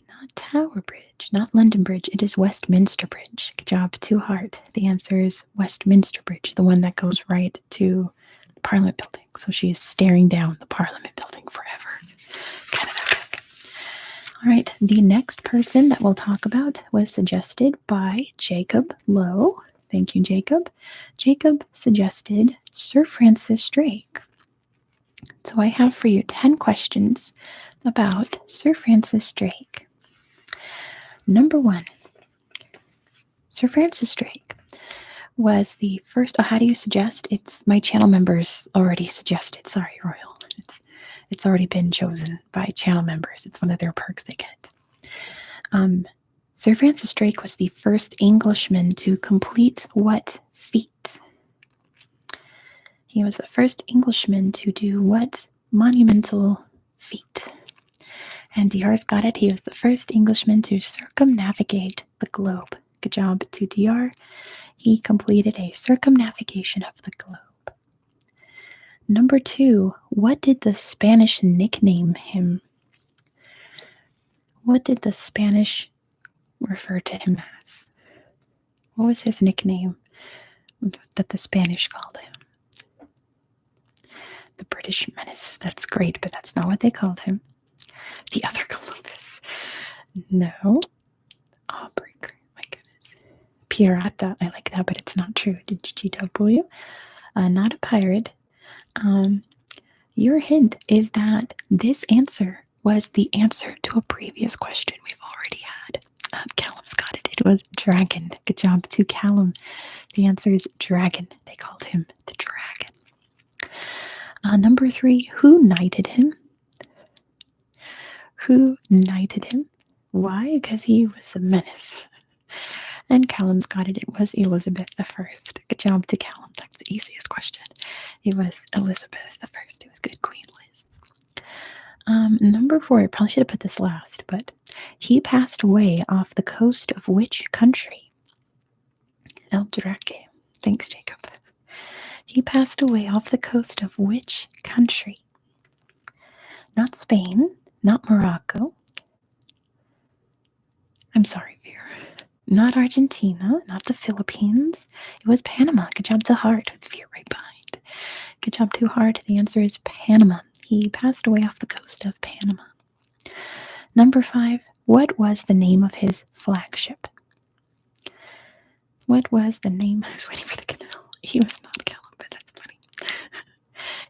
Not Tower Bridge. Not London Bridge. It is Westminster Bridge. Good job, to Hart. The answer is Westminster Bridge, the one that goes right to the Parliament building. So she is staring down the Parliament building forever. Kind of epic. All right, the next person that we'll talk about was suggested by Jacob Lowe. Thank you, Jacob. Jacob suggested Sir Francis Drake. So I have for you 10 questions about Sir Francis Drake. Number 1, Sir Francis Drake was the first. Oh, how do you suggest? It's my channel members already suggested. Sorry, Royal. It's already been chosen by channel members. It's one of their perks they get. Sir Francis Drake was the first Englishman to complete what feat? He was the first Englishman to do what monumental feat? And DR's got it. He was the first Englishman to circumnavigate the globe. Good job to DR. He completed a circumnavigation of the globe. Number 2, what did the Spanish nickname him? What did the Spanish refer to him as? What was his nickname that the Spanish called him? The British Menace. That's great, but that's not what they called him. The other Columbus. No. Aubrey. My goodness. Pirata. I like that, but it's not true. Did GW? Not a pirate. Your hint is that this answer was the answer to a previous question we've already had. Callum's got it. It was dragon. Good job to Callum. The answer is dragon. They called him the dragon. Number 3, who knighted him? Who knighted him? Why? Because he was a menace. And Callum's got it. It was Elizabeth I. Good job to Callum. That's the easiest question. It was Elizabeth I. It was good, Queen Liz. Number 4, I probably should have put this last, but he passed away off the coast of which country? El Drake. Thanks, Jacob. He passed away off the coast of which country? Not Spain, not Morocco. I'm sorry, Vera. Not Argentina, not the Philippines. It was Panama. Good job to Hart with Vera right behind. Good job to Hart. The answer is Panama. He passed away off the coast of Panama. Number 5, what was the name of his flagship? What was the name? I was waiting for the canal. He was not Callum, but that's funny.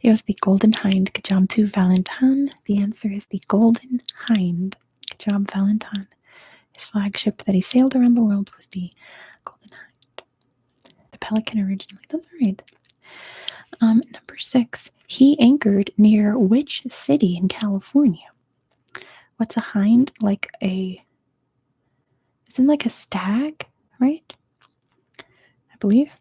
It was the Golden Hind. Good job to Valentin. The answer is the Golden Hind. Good job, Valentin. His flagship that he sailed around the world was the Golden Hind. The Pelican originally. That's right. Number 6. He anchored near which city in California? What's a hind? Isn't like a stag, right? I believe.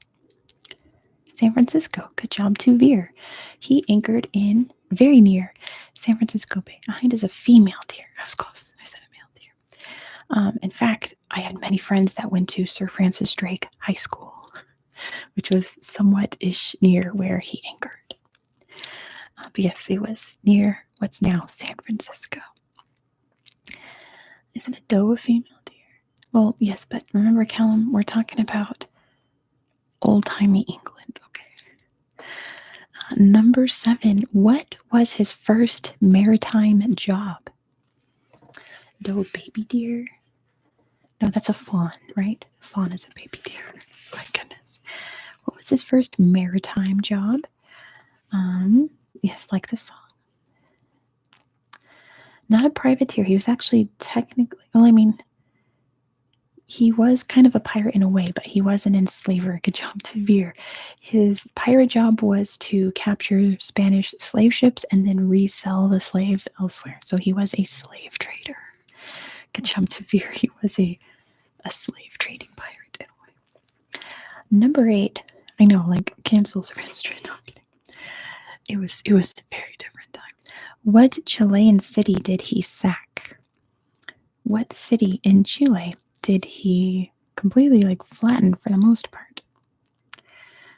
San Francisco. Good job to Veer. He anchored in very near San Francisco Bay. A hind is a female deer. I was close. I said a male deer. In fact, I had many friends that went to Sir Francis Drake High School, which was somewhat-ish near where he anchored. But yes, it was near what's now San Francisco. Isn't a doe a female deer? Well, yes, but remember, Callum, we're talking about old-timey England. Okay. Number 7. What was his first maritime job? Doe baby deer? No, that's a fawn, right? Fawn is a baby deer. My goodness. What was his first maritime job? Yes, like the song. Not a privateer. He was actually technically, he was kind of a pirate in a way, but he was an enslaver. Good job to Veer. His pirate job was to capture Spanish slave ships and then resell the slaves elsewhere. So he was a slave trader. Good job to Veer. He was a slave trading pirate in a way. Number 8. I know, cancels registry. It was a very different time. What Chilean city did he sack? What city in Chile did he completely flatten for the most part?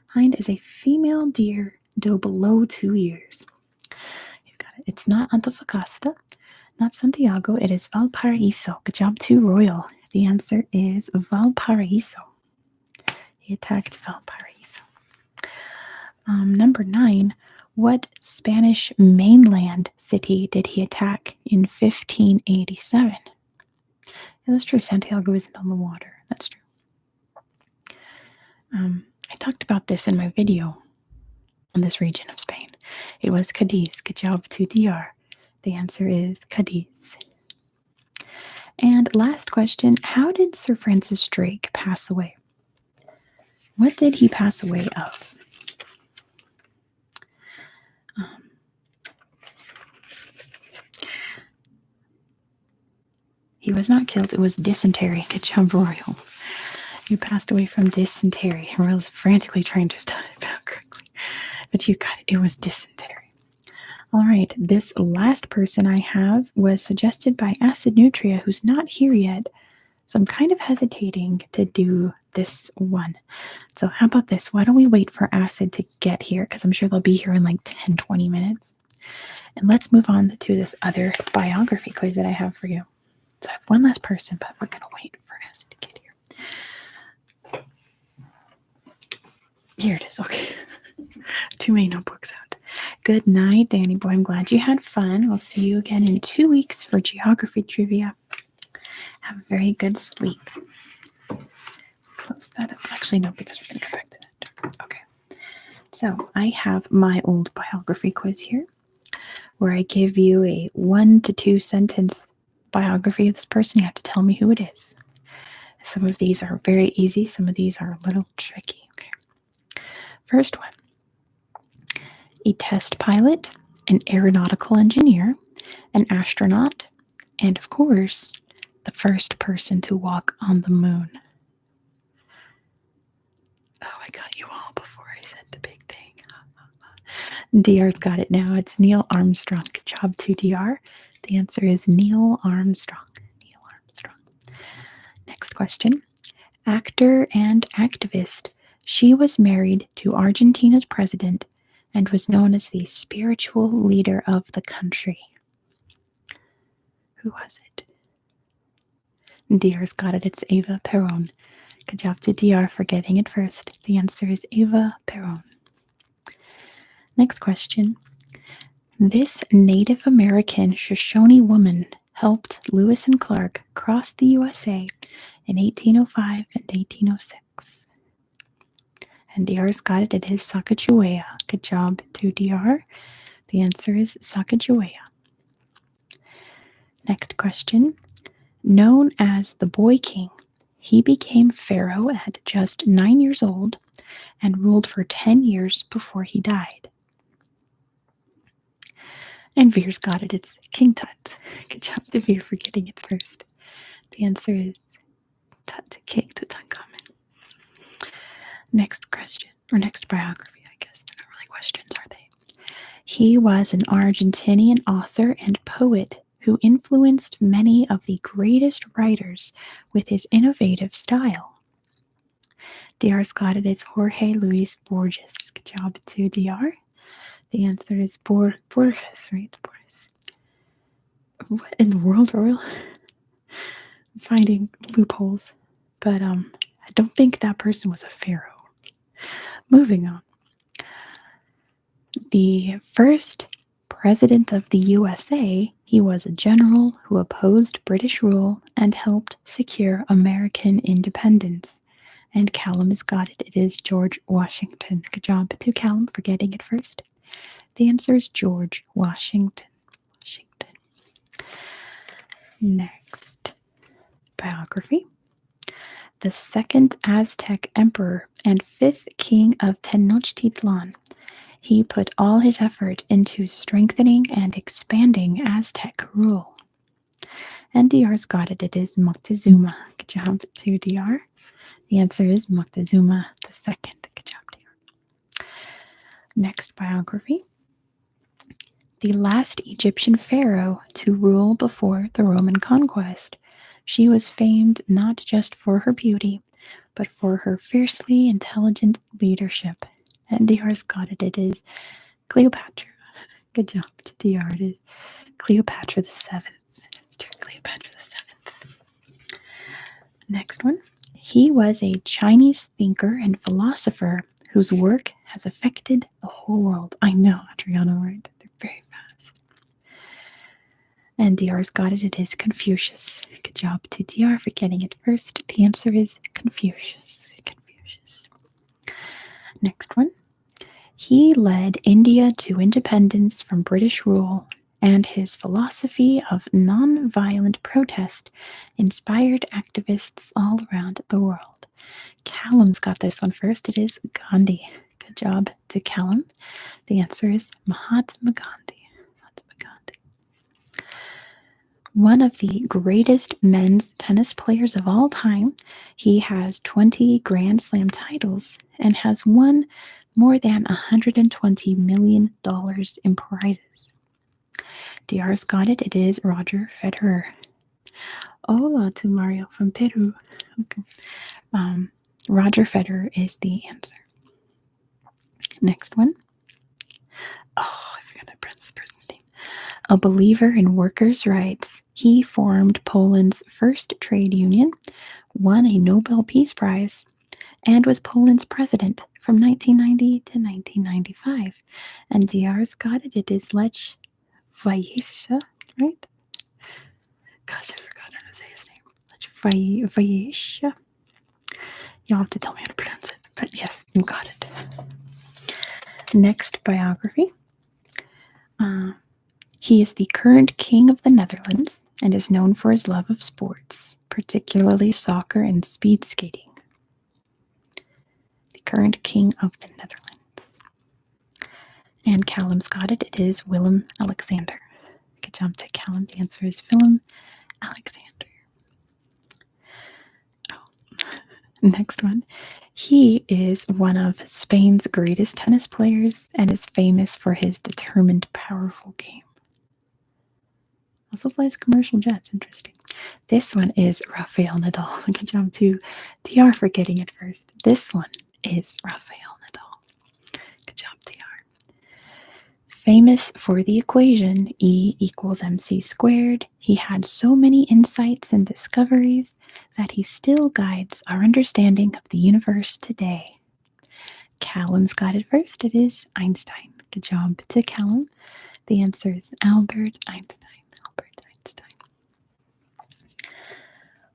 Hind is a female deer, doe below 2 years. You've got it. It's not Antofagasta, not Santiago. It is Valparaiso. Good job to Royal. The answer is Valparaiso. He attacked Valparaiso. Number 9. What Spanish mainland city did he attack in 1587? Yeah, that's true. Santiago isn't on the water. That's true. I talked about this in my video on this region of Spain. It was Cadiz. Good job to DR. The answer is Cadiz. And last question, how did Sir Francis Drake pass away? What did he pass away of? He was not killed. It was dysentery. Good job, Royal. He passed away from dysentery. Royal's frantically trying to spell it out correctly. But you got it. It was dysentery. All right. This last person I have was suggested by Acid Nutria, who's not here yet. So I'm kind of hesitating to do this one. So how about this? Why don't we wait for Acid to get here? Because I'm sure they'll be here in 10, 20 minutes. And let's move on to this other biography quiz that I have for you. So I have one last person, but we're going to wait for Acid to get here. Here it is. Okay. Too many notebooks out. Good night, Danny boy. I'm glad you had fun. We'll see you again in 2 weeks for geography trivia. Have a very good sleep. Close that up. Actually, no, because we're going to come back to that. Okay. So I have my old biography quiz here, where I give you a 1 to 2 sentence biography of this person. You have to tell me who it is. Some of these are very easy. Some of these are a little tricky. Okay. First one. A test pilot, an aeronautical engineer, an astronaut, And of course, the first person to walk on the moon. Oh, I got you all before I said the big thing. DR's got it now. It's Neil Armstrong. Good job to DR. The answer is Neil Armstrong. Neil Armstrong. Next question. Actor and activist. She was married to Argentina's president and was known as the spiritual leader of the country. Who was it? DR's got it. It's Eva Perón. Good job to DR for getting it first. The answer is Eva Perón. Next question. This Native American Shoshone woman helped Lewis and Clark cross the USA in 1805 and 1806. And DR's got it. It is Sacagawea. Good job to DR. The answer is Sacagawea. Next question. Known as the Boy King, he became pharaoh at just 9 years old and ruled for 10 years before he died. And Veer's got it. It's King Tut. Good job to Veer for getting it first. The answer is Tut, King Tutankhamun. Next question, or next biography, I guess. They're not really questions, are they? He was an Argentinian author and poet who influenced many of the greatest writers with his innovative style. DR's got it. It's Jorge Luis Borges. Good job to DR. The answer is Borges, right? Borges. What in the world, Royal? I'm finding loopholes. But I don't think that person was a pharaoh. Moving on. The first president of the USA, he was a general who opposed British rule and helped secure American independence. And Callum has got it. It is George Washington. Good job to Callum for getting it first. The answer is George Washington. Next biography. The second Aztec emperor and fifth king of Tenochtitlan. He put all his effort into strengthening and expanding Aztec rule. And DR's got it. It is Moctezuma. Good job to DR. The answer is Moctezuma II. Good job, DR. Next biography. The last Egyptian pharaoh to rule before the Roman conquest. She was famed not just for her beauty, but for her fiercely intelligent leadership. And DR's got it. It is Cleopatra. Good job to DR. It is Cleopatra VII. That's true, Cleopatra VII. Next one. He was a Chinese thinker and philosopher whose work has affected the whole world. I know, Adriana, right? They're very fast. And DR's got it. It is Confucius. Good job to DR for getting it first. The answer is Confucius. Confucius. Next one. He led India to independence from British rule, and his philosophy of non-violent protest inspired activists all around the world. Callum's got this one first. It is Gandhi. Good job to Callum. The answer is Mahatma Gandhi. Mahatma Gandhi. One of the greatest men's tennis players of all time, he has 20 Grand Slam titles and has won more than $120 million in prizes. DR's got it. It is Roger Federer. Hola to Mario from Peru. Okay. Roger Federer is the answer. Next one. Oh, I forgot to pronounce this person's name. A believer in workers' rights, he formed Poland's first trade union, won a Nobel Peace Prize, and was Poland's president from 1990 to 1995. And DR's got it. It is Lech Walesa, right? Gosh, I forgot how to say his name. Lech Walesa. You'll have to tell me how to pronounce it. But yes, you got it. Next biography. He is the current king of the Netherlands and is known for his love of sports, particularly soccer and speed skating. The current king of the Netherlands. And Callum's got it. It is Willem Alexander. Good job to Callum. The answer is Willem Alexander. Oh, next one. He is one of Spain's greatest tennis players and is famous for his determined, powerful game. Also flies commercial jets. Interesting. This one is Rafael Nadal. Good job to TR for getting it first. This one is Rafael Nadal. Good job, TR. Famous for the equation E equals mc squared, he had so many insights and discoveries that he still guides our understanding of the universe today. Callum's got it first. It is Einstein. Good job to Callum. The answer is Albert Einstein. Albert Einstein.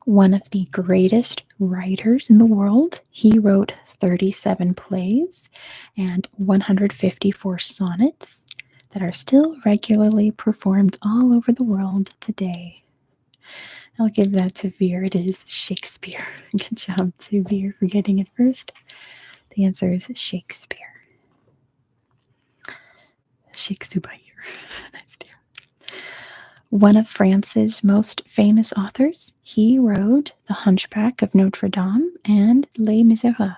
One of the greatest writers in the world. He wrote 37 plays and 154 sonnets that are still regularly performed all over the world today. I'll give that to Veer. It is Shakespeare. Good job to Veer for getting it first. The answer is Shakespeare. Shakespeare. Nice, dear. One of France's most famous authors, he wrote The Hunchback of Notre Dame and Les Miserables.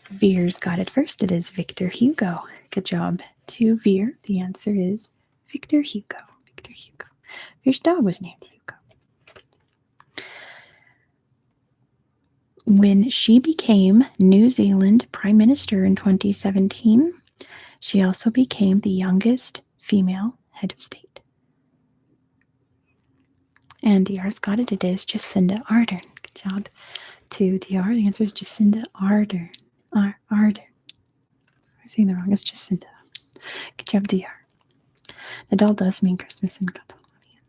Veer's got it first. It is Victor Hugo. Good job to Veer. The answer is Victor Hugo. Victor Hugo. Veer's dog was named Hugo. When she became New Zealand Prime Minister in 2017, she also became the youngest female head of state. And DR's got it. It is Jacinda Ardern. Good job to DR. The answer is Jacinda Ardern. Ardern. I'm saying the wrong. It's Jacinda. Good job, DR. Nadal does mean Christmas in Catalonian.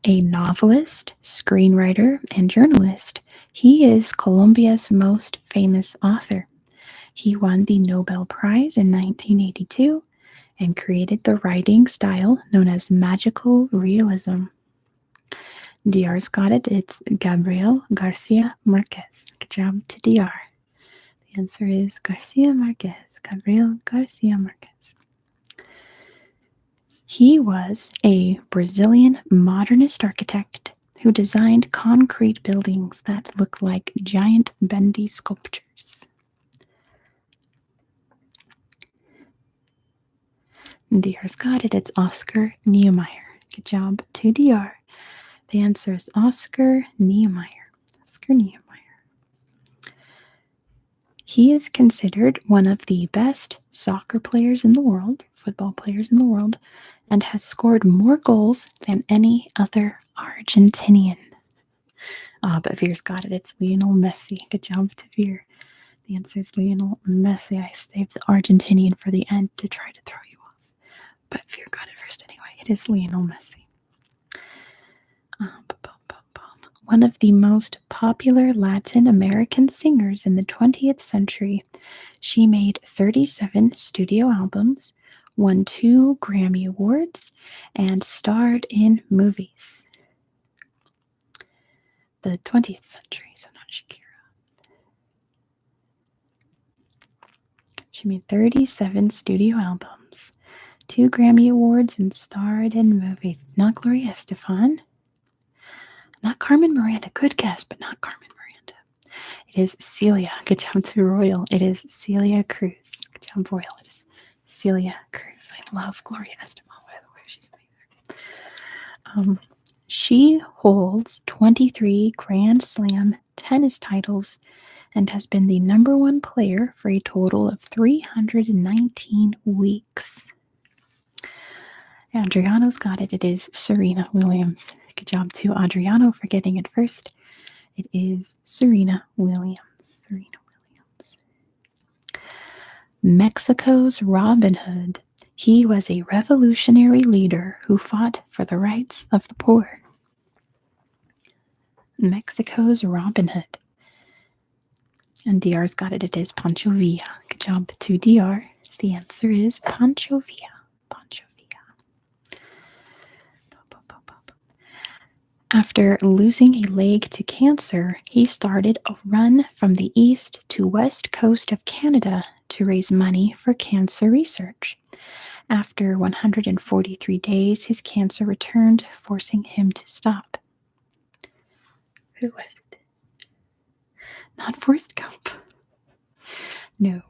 A novelist, screenwriter, and journalist, he is Colombia's most famous author. He won the Nobel Prize in 1982 and created the writing style known as magical realism. DR's got it. It's Gabriel Garcia Marquez. Good job to DR. The answer is Garcia Marquez. Gabriel Garcia Marquez. He was a Brazilian modernist architect who designed concrete buildings that look like giant bendy sculptures. DR's got it. It's Oscar Niemeyer. Good job to DR. The answer is Oscar Niemeyer. Oscar Niemeyer. He is considered one of the best soccer players in the world, football players in the world, and has scored more goals than any other Argentinian. But Veer's got it. It's Lionel Messi. Good job to Veer. The answer is Lionel Messi. I saved the Argentinian for the end to try to throw you off. But Veer got it first anyway. It is Lionel Messi. One of the most popular Latin American singers in the 20th century, she made 37 studio albums, won 2 Grammy Awards, and starred in movies. The 20th century, so not Shakira. She made 37 studio albums, 2 Grammy Awards, and starred in movies. Not Gloria Estefan. Not Carmen Miranda. Good guess, but not Carmen Miranda. It is Celia. Good job to Royal. It is Celia Cruz. Good job, Royal. It is Celia Cruz. I love Gloria Estefan, by the way. She's amazing. She holds 23 Grand Slam tennis titles and has been the #1 player for a total of 319 weeks. Adriano's got it. It is Serena Williams. Good job to Adriano for getting it first. It is Serena Williams. Serena Williams. Mexico's Robin Hood. He was a revolutionary leader who fought for the rights of the poor. Mexico's Robin Hood. And DR's got it. It is Pancho Villa. Good job to DR. The answer is Pancho Villa. Pancho Villa. After losing a leg to cancer, he started a run from the east to west coast of Canada to raise money for cancer research. After 143 days, his cancer returned, forcing him to stop. Who was it? Not Forrest Gump. No.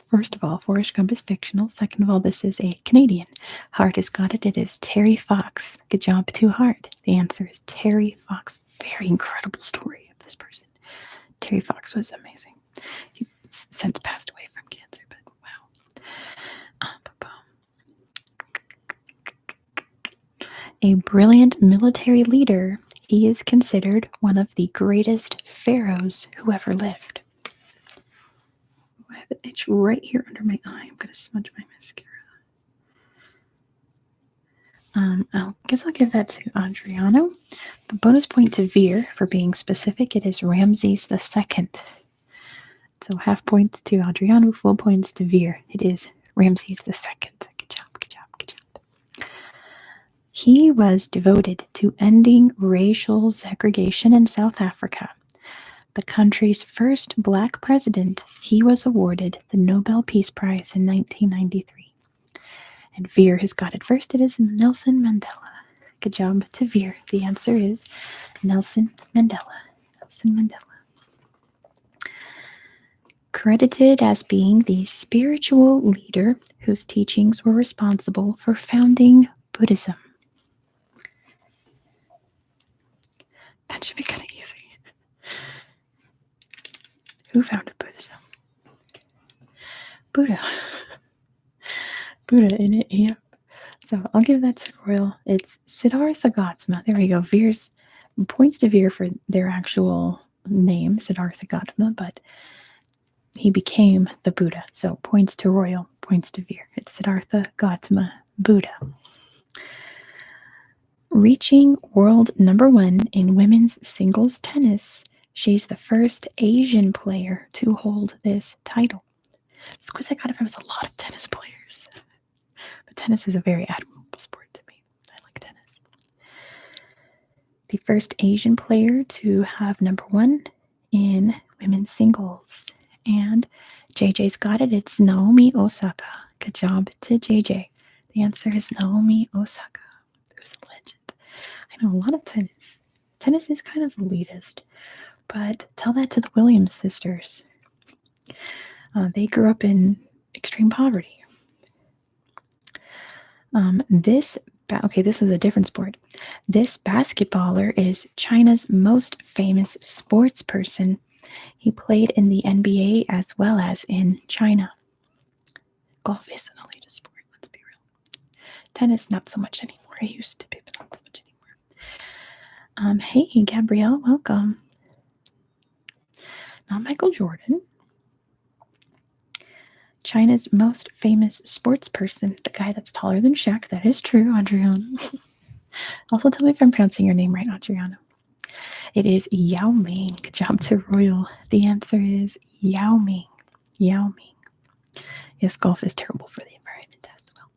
First of all, Forrest Gump is fictional. Second of all, this is a Canadian. Hart has got it. It is Terry Fox. Good job to Hart. The answer is Terry Fox. Very incredible story of this person. Terry Fox was amazing. He since passed away from cancer, but wow. A brilliant military leader, he is considered one of the greatest pharaohs who ever lived. I have an itch right here under my eye. I'm going to smudge my mascara. I guess I'll give that to Adriano. The bonus point to Veer for being specific. It is Ramses II. So half points to Adriano, full points to Veer. It is Ramses II. Good job, good job, good job. He was devoted to ending racial segregation in South Africa. The country's first black president, he was awarded the Nobel Peace Prize in 1993. And Veer has got it first. It is Nelson Mandela. Good job to Veer. The answer is Nelson Mandela. Nelson Mandela. Credited as being the spiritual leader whose teachings were responsible for founding Buddhism. That should be kind of easy. Who founded Buddhism? Buddha. Buddha in it, yep. So I'll give that to Royal. It's Siddhartha Gautama. There we go. Veer's points to Veer for their actual name, Siddhartha Gautama, but he became the Buddha. So points to Royal, points to Veer. It's Siddhartha Gautama Buddha. Reaching world number 1 in women's singles tennis, she's the first Asian player to hold this title. This quiz I got it from is a lot of tennis players. But tennis is a very admirable sport to me. I like tennis. The first Asian player to have number 1 in women's singles. And JJ's got it. It's Naomi Osaka. Good job to JJ. The answer is Naomi Osaka, who's a legend. I know a lot of tennis. Tennis is kind of elitist, but tell that to the Williams sisters. They grew up in extreme poverty. This is a different sport. This basketballer is China's most famous sports person. He played in the NBA as well as in China. Golf is an elitist sport, let's be real. Tennis, not so much anymore. I used to be, but not so much anymore. Hey, Gabrielle, welcome. Not Michael Jordan. China's most famous sports person, the guy that's taller than Shaq. That is true, Adriano. Also, tell me if I'm pronouncing your name right, Adriano. It is Yao Ming. Good job to Royal. The answer is Yao Ming. Yao Ming. Yes, golf is terrible for the environment as well.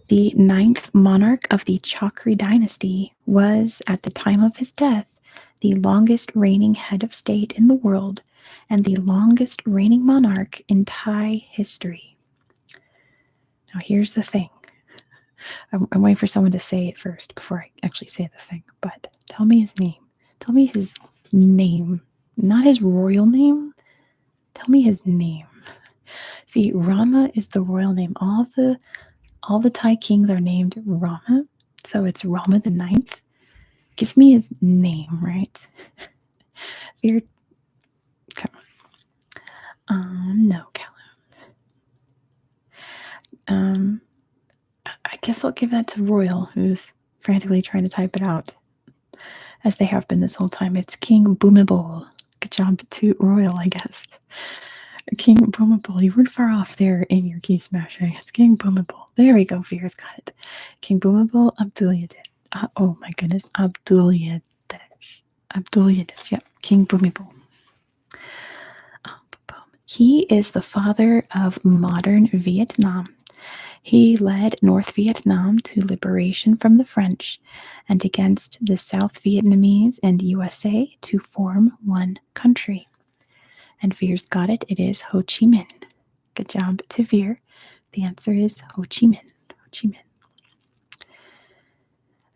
The 9th monarch of the Chakri dynasty was, at the time of his death, the longest reigning head of state in the world and the longest reigning monarch in Thai history. Now, here's the thing. I'm waiting for someone to say it first before I actually say the thing, but tell me his name. Tell me his name. Not his royal name. Tell me his name. See, Rama is the royal name. All the Thai kings are named Rama, so it's Rama the 9th. Give me his name, right? Come on. No, Callum. I guess I'll give that to Royal, who's frantically trying to type it out, as they have been this whole time. It's King Bhumibol. Good job to Royal, I guess. King Bhumibol. You weren't far off there in your key smashing. It's King Bhumibol. There we go. Veer's got it. King Bhumibol Abdulyadev. Oh my goodness. Abdulyadev. Yep. King Bhumibol. He is the father of modern Vietnam. He led North Vietnam to liberation from the French and against the South Vietnamese and USA to form one country. And Veer's got it. It is Ho Chi Minh. Good job to Veer. The answer is Ho Chi Minh. Ho Chi Minh.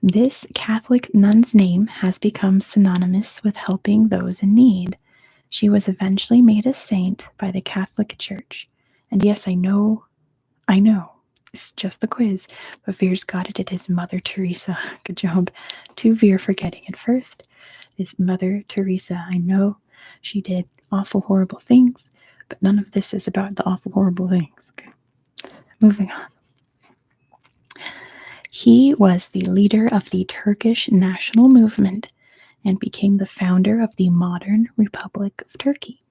This Catholic nun's name has become synonymous with helping those in need. She was eventually made a saint by the Catholic Church. And yes, I know, it's just the quiz, but Veer's got it. It is Mother Teresa. Good job to Veer for getting it first. It is Mother Teresa. I know she did awful, horrible things, but none of this is about the awful, horrible things. Okay, moving on. He was the leader of the Turkish national movement and became the founder of the modern Republic of Turkey.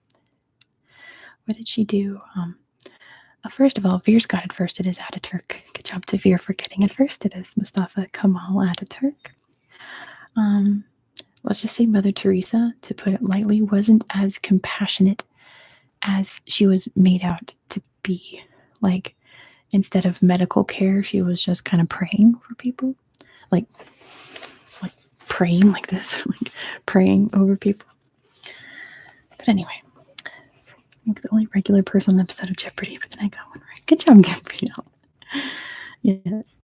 What did she do? First of all, Veer's got it first. It is Ataturk. Good job to Veer for getting it first. It is Mustafa Kemal Ataturk. Let's just say Mother Teresa, to put it lightly, wasn't as compassionate as she was made out to be. Like, instead of medical care, she was just kind of praying for people. Like praying like this, like praying over people. But anyway, I think the only regular person on the episode of Jeopardy, but then I got one right. Good job, Gabrielle. Yes.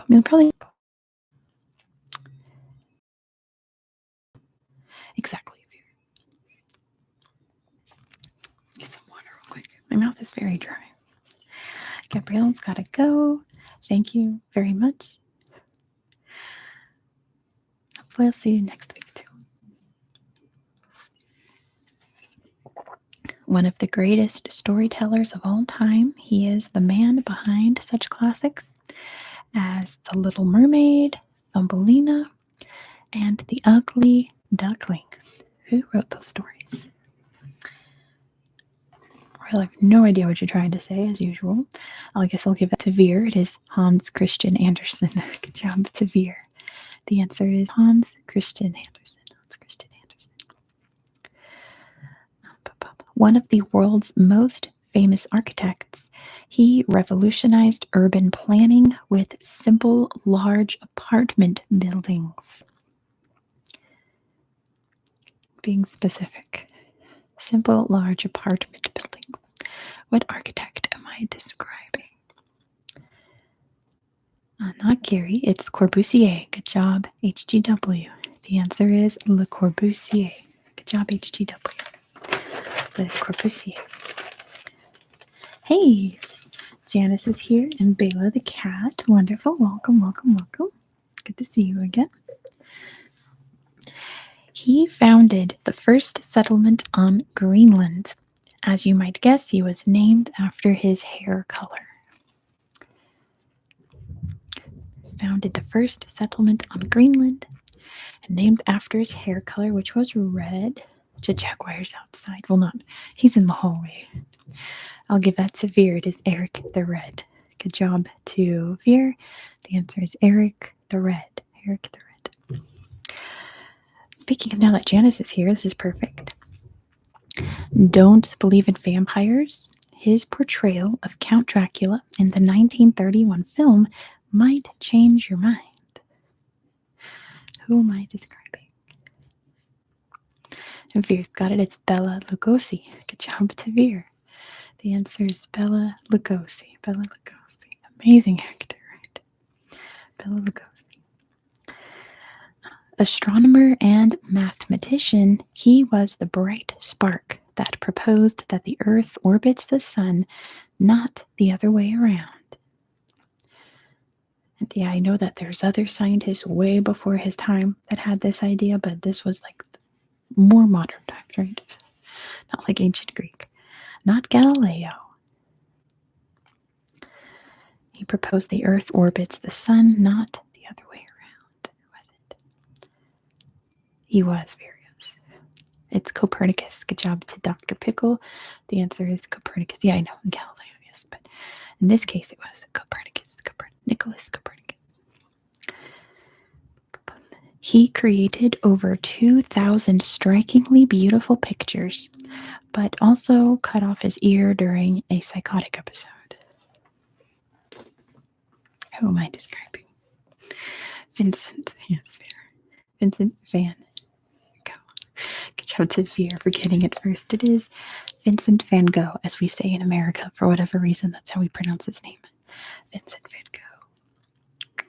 You'll probably exactly. Get some water real quick. My mouth is very dry. Gabrielle's got to go. Thank you very much. Hopefully I'll see you next week too. One of the greatest storytellers of all time, he is the man behind such classics as The Little Mermaid, Thumbelina, and The Ugly Duckling. Who wrote those stories? I have no idea what you're trying to say, as usual. I guess I'll give that to Veer. It is Hans Christian Andersen. Good job to Veer. The answer is Hans Christian Andersen. Hans Christian Andersen. One of the world's most famous architects, he revolutionized urban planning with simple, large apartment buildings. Being specific. Simple, large apartment buildings. What architect am I describing? Not Gary, it's Corbusier. Good job, HGW. The answer is Le Corbusier. Good job, HGW. Le Corbusier. Hey, Janice is here and Bela the cat. Wonderful. Welcome, welcome, welcome. Good to see you again. He founded the first settlement on Greenland. As you might guess, he was named after his hair color. Founded the first settlement on Greenland and named after his hair color, which was red. Jaguar's outside. Well, not. He's in the hallway. I'll give that to Veer. It is Eric the Red. Good job to Veer. The answer is Eric the Red. Eric the Red. Speaking of, now that Janice is here, this is perfect. Don't believe in vampires. His portrayal of Count Dracula in the 1931 film might change your mind. Who am I describing? And Veer's got it. It's Bela Lugosi. Good job to Veer. The answer is Bela Lugosi. Bela Lugosi. Amazing actor, right? Bela Lugosi. Astronomer and mathematician, he was the bright spark that proposed that the Earth orbits the sun, not the other way around. And yeah, I know that there's other scientists way before his time that had this idea, but this was like more modern times, right? Not like ancient Greek. Not Galileo. He proposed the Earth orbits the sun, not the other way around. Was it? He was various. It's Copernicus. Good job to Dr. Pickle. The answer is Copernicus. Yeah, I know, Galileo, yes, but in this case it was Copernicus. Nicholas Copernicus. He created over 2,000 strikingly beautiful pictures, but also cut off his ear during a psychotic episode. Who am I describing? Vincent. Yes, Vincent Van Gogh. Good job to Veer for getting it first. It is Vincent Van Gogh, as we say in America. For whatever reason, that's how we pronounce his name. Vincent Van Gogh.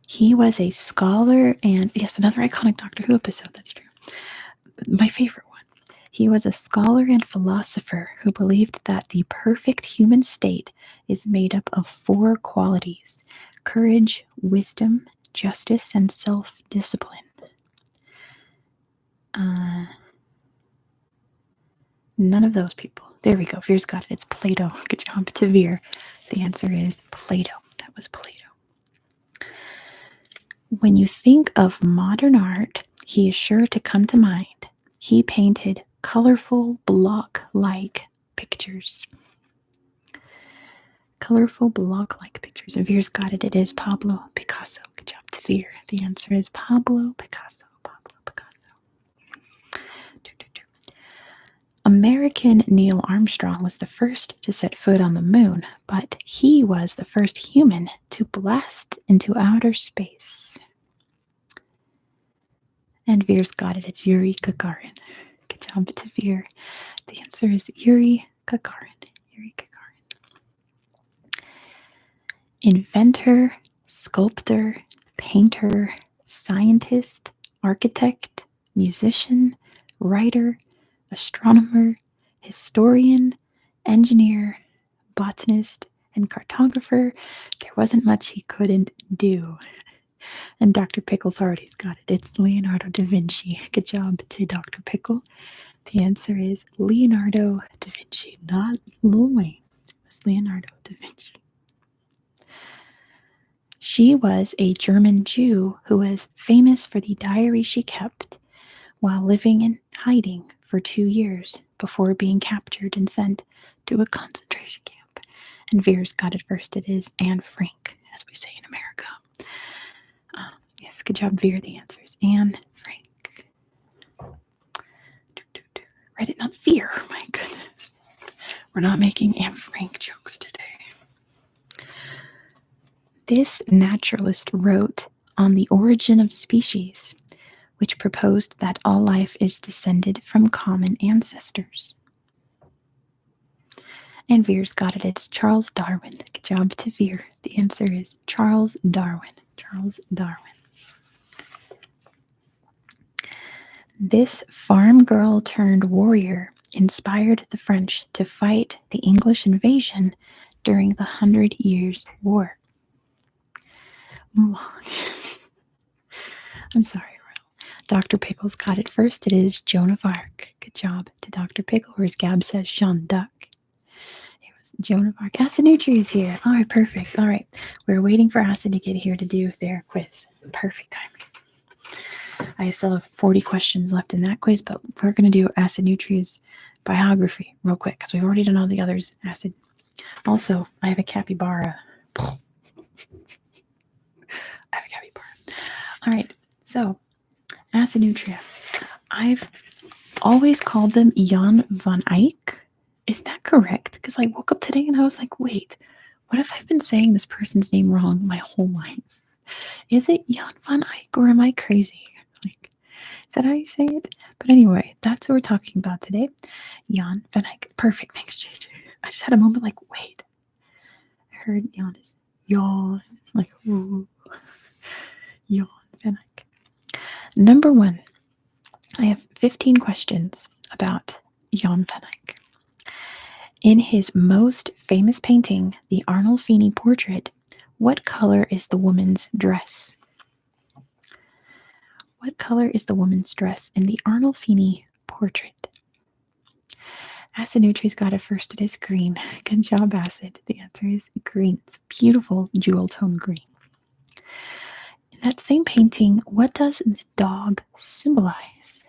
He was a scholar and, yes, another iconic Doctor Who episode, that's true. My favorite one. He was a scholar and philosopher who believed that the perfect human state is made up of 4 qualities: courage, wisdom, justice, and self discipline. None of those people. There we go. Veer's got it. It's Plato. Good job to Veer. The answer is Plato. That was Plato. When you think of modern art, he is sure to come to mind. He painted colorful block-like pictures. Colorful block-like pictures. And Veer's got it. It is Pablo Picasso. Good job to Veer. The answer is Pablo Picasso. Pablo Picasso. American Neil Armstrong was the first to set foot on the moon, but he was the first human to blast into outer space. And Veer's got it. It's Yuri Gagarin. Good job to Veer. The answer is Yuri Gagarin. Yuri Gagarin. Inventor, sculptor, painter, scientist, architect, musician, writer, astronomer, historian, engineer, botanist, and cartographer. There wasn't much he couldn't do. And Dr. Pickle's already got it. It's Leonardo da Vinci. Good job to Dr. Pickle. The answer is Leonardo da Vinci, not Lil Wayne. It was Leonardo da Vinci. She was a German Jew who was famous for the diary she kept while living in hiding for 2 years before being captured and sent to a concentration camp. And Veer's got it first. It is Anne Frank, as we say in America. Yes, good job, Veer. The answer is Anne Frank. Reddit, not Veer. My goodness. We're not making Anne Frank jokes today. This naturalist wrote on the origin of species, which proposed that all life is descended from common ancestors. And Veer's got it. It's Charles Darwin. Good job to Veer. The answer is Charles Darwin. Charles Darwin. This farm girl turned warrior inspired the French to fight the English invasion during the 100 Years' War. Mulan. I'm sorry, Royal. Dr. Pickle's got it first. It is Joan of Arc. Good job to Dr. Pickle, or as Gab says, Sean Duck. It was Joan of Arc. Acid Nutri is here. All right, perfect. All right. We're waiting for Acid to get here to do their quiz. Perfect timing. I still have 40 questions left in that quiz, but we're going to do Acid Nutri's biography real quick because we've already done all the others. Acid. Also, I have a capybara. All right, so Acid Nutria. I've always called them Jan van Eyck. Is that correct? Because I woke up today and I was like, wait, what if I've been saying this person's name wrong my whole life? Is it Jan van Eyck or am I crazy? Like, is that how you say it? But anyway, that's what we're talking about today. Jan van Eyck. Perfect. Thanks, JJ. I just had a moment like, wait. I heard Jan is yawn. Like, ooh. Jan van Eyck. Number 1. I have 15 questions about Jan van Eyck. In his most famous painting, the Arnolfini portrait, what color is the woman's dress? What color is the woman's dress in the Arnolfini portrait? Acid Nutri's got it first. It is green. Good job, Acid. The answer is green. It's a beautiful jewel tone green. In that same painting, what does the dog symbolize?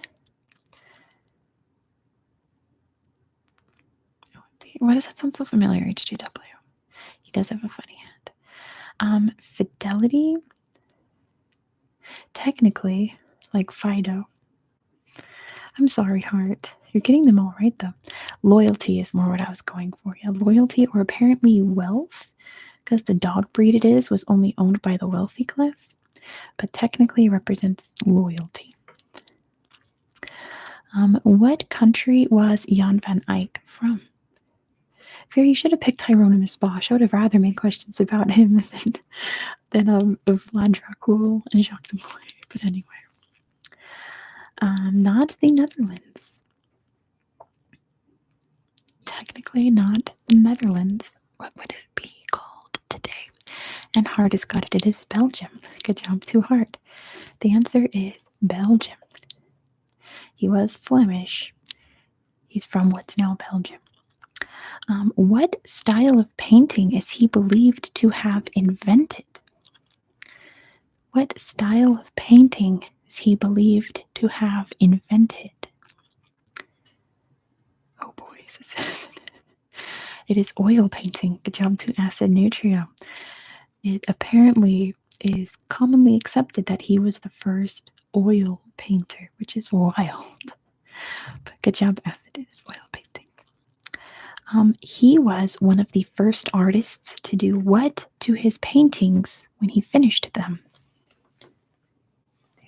Why does that sound so familiar, HGW? He does have a funny hat. Fidelity? Technically, like Fido. I'm sorry, Heart. You're getting them all right, though. Loyalty is more what I was going for. Yeah, loyalty or apparently wealth, because the dog breed it is was only owned by the wealthy class, but technically represents loyalty. What country was Jan van Eyck from? Fair, you should have picked Hieronymus Bosch. I would have rather made questions about him than Vlad Dracul and Jacques de Molay. But anyway, not the Netherlands. Technically not the Netherlands. What would it be called today? And Hard has got it. It is Belgium. Good job, too hard. The answer is Belgium. He was Flemish. He's from what's now Belgium. What style of painting is he believed to have invented? What style of painting is he believed to have invented? Oh boy, it is oil painting. Good job to Acid Nutria. It apparently is commonly accepted that he was the first oil painter, which is wild. But good job, Acid. It is oil painting. He was one of the first artists to do what to his paintings when he finished them?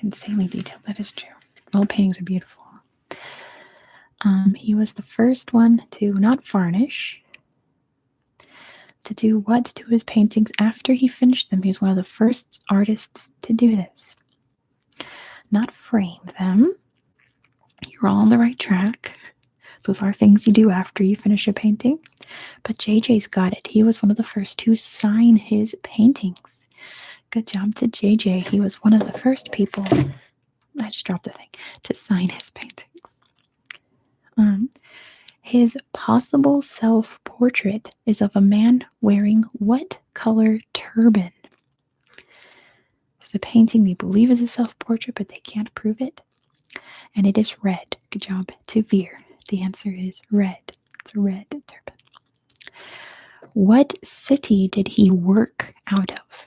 Insanely detailed, that is true. All paintings are beautiful. He was the first one to not varnish, to do what to his paintings after he finished them. He was one of the first artists to do this. Not frame them. You're all on the right track. Those are things you do after you finish a painting. But JJ's got it. He was one of the first to sign his paintings. Good job to JJ. He was one of the first people, I just dropped a thing, to sign his paintings. His possible self-portrait is of a man wearing what color turban? There's a painting they believe is a self-portrait, but they can't prove it. And it is red. Good job to Veer. The answer is red. It's a red turban. What city did he work out of?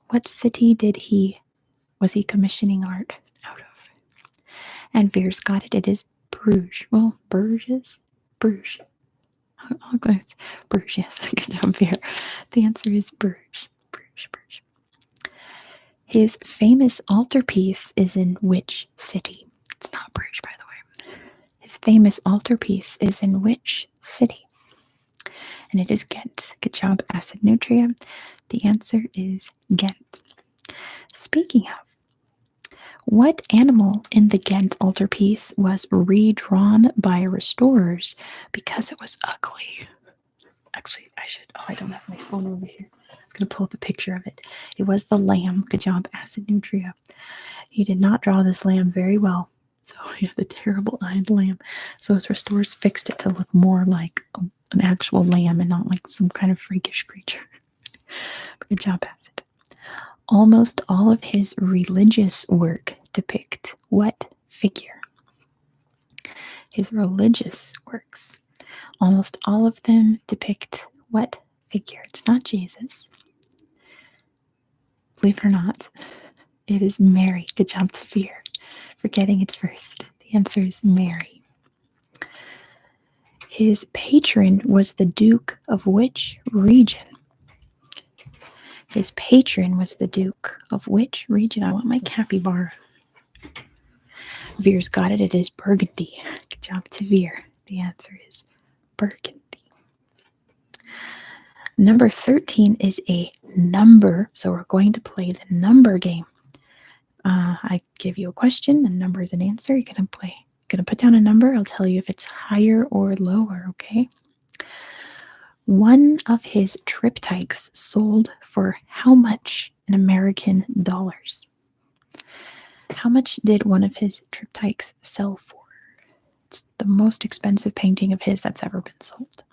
What city was he commissioning art out of? And Veer's got it. It is Bruges. Well, Bruges? Bruges. Bruges, yes. Good job, Veer. The answer is Bruges. Bruges. His famous altarpiece is in which city? It's not Bruges, by the way. His famous altarpiece is in which city? And it is Ghent. Good job, Acid Nutria. The answer is Ghent. Speaking of, what animal in the Ghent altarpiece was redrawn by restorers because it was ugly? Actually, I don't have my phone over here. I was going to pull up a picture of it. It was the lamb. Good job, Acid Nutria. He did not draw this lamb very well. So he had the terrible-eyed lamb. So his restorers fixed it to look more like an actual lamb and not like some kind of freakish creature. But good job, Acid. Almost all of his religious work depict what figure? His religious works. Almost all of them depict what figure? It's not Jesus. Believe it or not, it is Mary. Good job, Tafir, for getting it first. The answer is Mary. His patron was the Duke of which region? His patron was the Duke of which region? I want my capybara. Veer's got it. It is Burgundy. Good job to Veer. The answer is Burgundy. Number 13 is a number, so we're going to play the number game. I give you a question, the number is an answer. You're gonna put down a number. I'll tell you if it's higher or lower, okay? One of his triptychs sold for how much in American dollars? How much did one of his triptychs sell for? It's the most expensive painting of his that's ever been sold.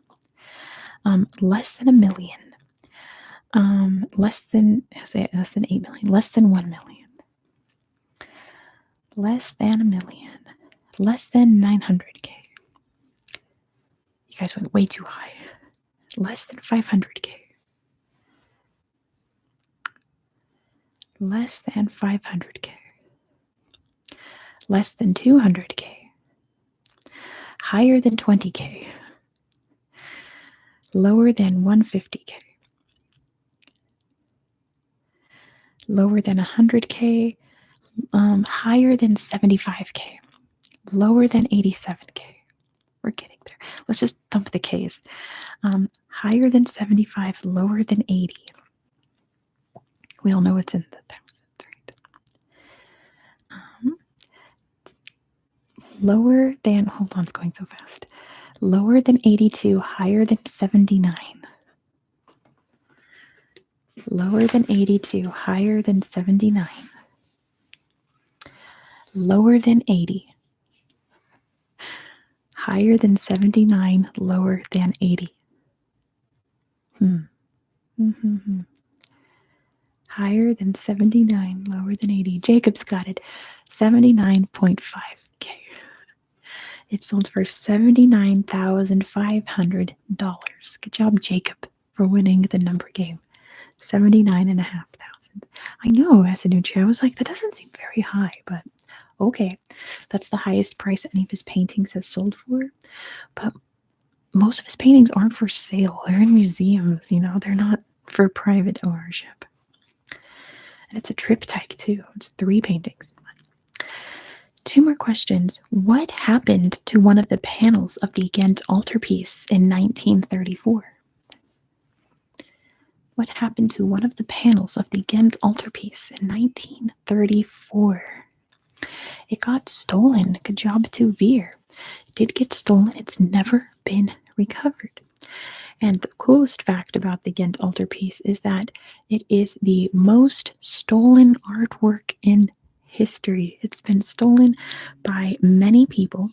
Less than $1 million. Less than 8 million. Less than 1 million. Less than $1 million. Less than 900K. You guys went way too high. Less than 500K. Less than 500K. Less than 200K. Higher than 20K. Lower than 150K. lower than 100K, higher than 75K, lower than 87K. We're getting there. Let's just dump the Ks. Higher than 75, lower than 80. We all know it's in the thousands, right? Lower than, hold on, it's going so fast. Lower than 82, higher than 79. Lower than 82, higher than 79. Lower than 80. Higher than 79, lower than 80. Mm-hmm. Higher than 79, lower than 80. Jacob's got it. 79.5K. It sold for $79,500. Good job, Jacob, for winning the number game. 79,500. I know, Asanucci. I was like, that doesn't seem very high, but okay. That's the highest price any of his paintings have sold for. But most of his paintings aren't for sale. They're in museums, they're not for private ownership. And it's a triptych too. It's 3 paintings. 2 more questions. What happened to one of the panels of the Ghent altarpiece in 1934? What happened to one of the panels of the Ghent altarpiece in 1934? It got stolen. Good job to Veer. It did get stolen. It's never been recovered. And the coolest fact about the Ghent altarpiece is that it is the most stolen artwork in history. It's been stolen by many people.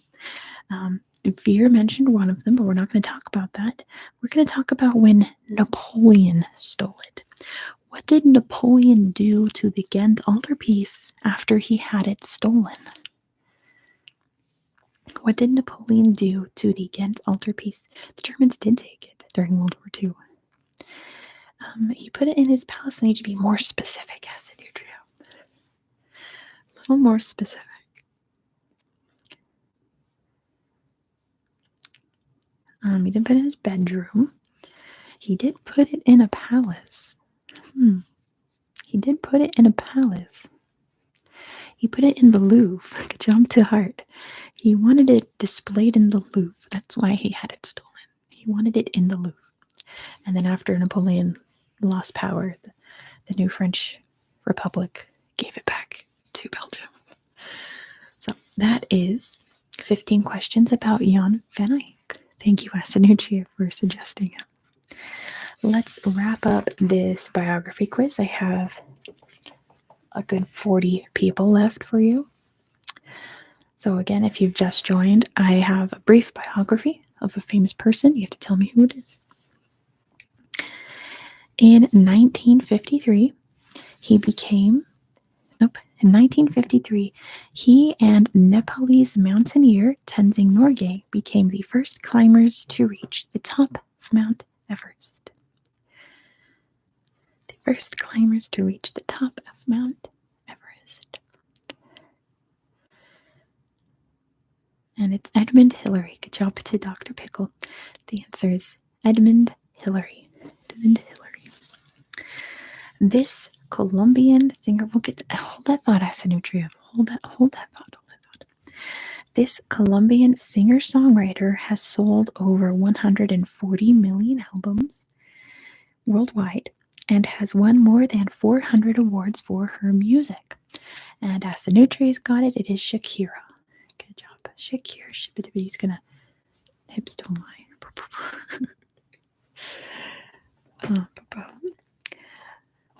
Veer mentioned one of them, but we're not going to talk about that. We're going to talk about when Napoleon stole it. What did Napoleon do to the Ghent altarpiece after he had it stolen? What did Napoleon do to the Ghent altarpiece? The Germans did take it during World War II. He put it in his palace. I need to be more specific, Acid Nutria. A little more specific. He didn't put it in his bedroom. He did put it in a palace. He did put it in a palace. He put it in the Louvre. Good job to Hart. He wanted it displayed in the Louvre. That's why he had it stolen. He wanted it in the Louvre. And then after Napoleon lost power, the new French Republic gave it back to Belgium. So that is 15 questions about Jan van Eyck. Thank you, Asanucci, for suggesting it. Let's wrap up this biography quiz. I have a good 40 people left for you. So again, if you've just joined, I have a brief biography of a famous person. You have to tell me who it is. In 1953, in 1953, he and Nepalese mountaineer Tenzing Norgay became the first climbers to reach the top of Mount Everest. The first climbers to reach the top of Mount Everest. And it's Edmund Hillary. Good job to Dr. Pickle. The answer is Edmund Hillary. Edmund Hillary. This Colombian singer, hold that thought, Asanutria. Hold that thought. This Colombian singer-songwriter has sold over 140 million albums worldwide and has won more than 400 awards for her music. And Asanutri's got it. It is Shakira. Good job, Shakira. Shibidibid's gonna hips don't lie.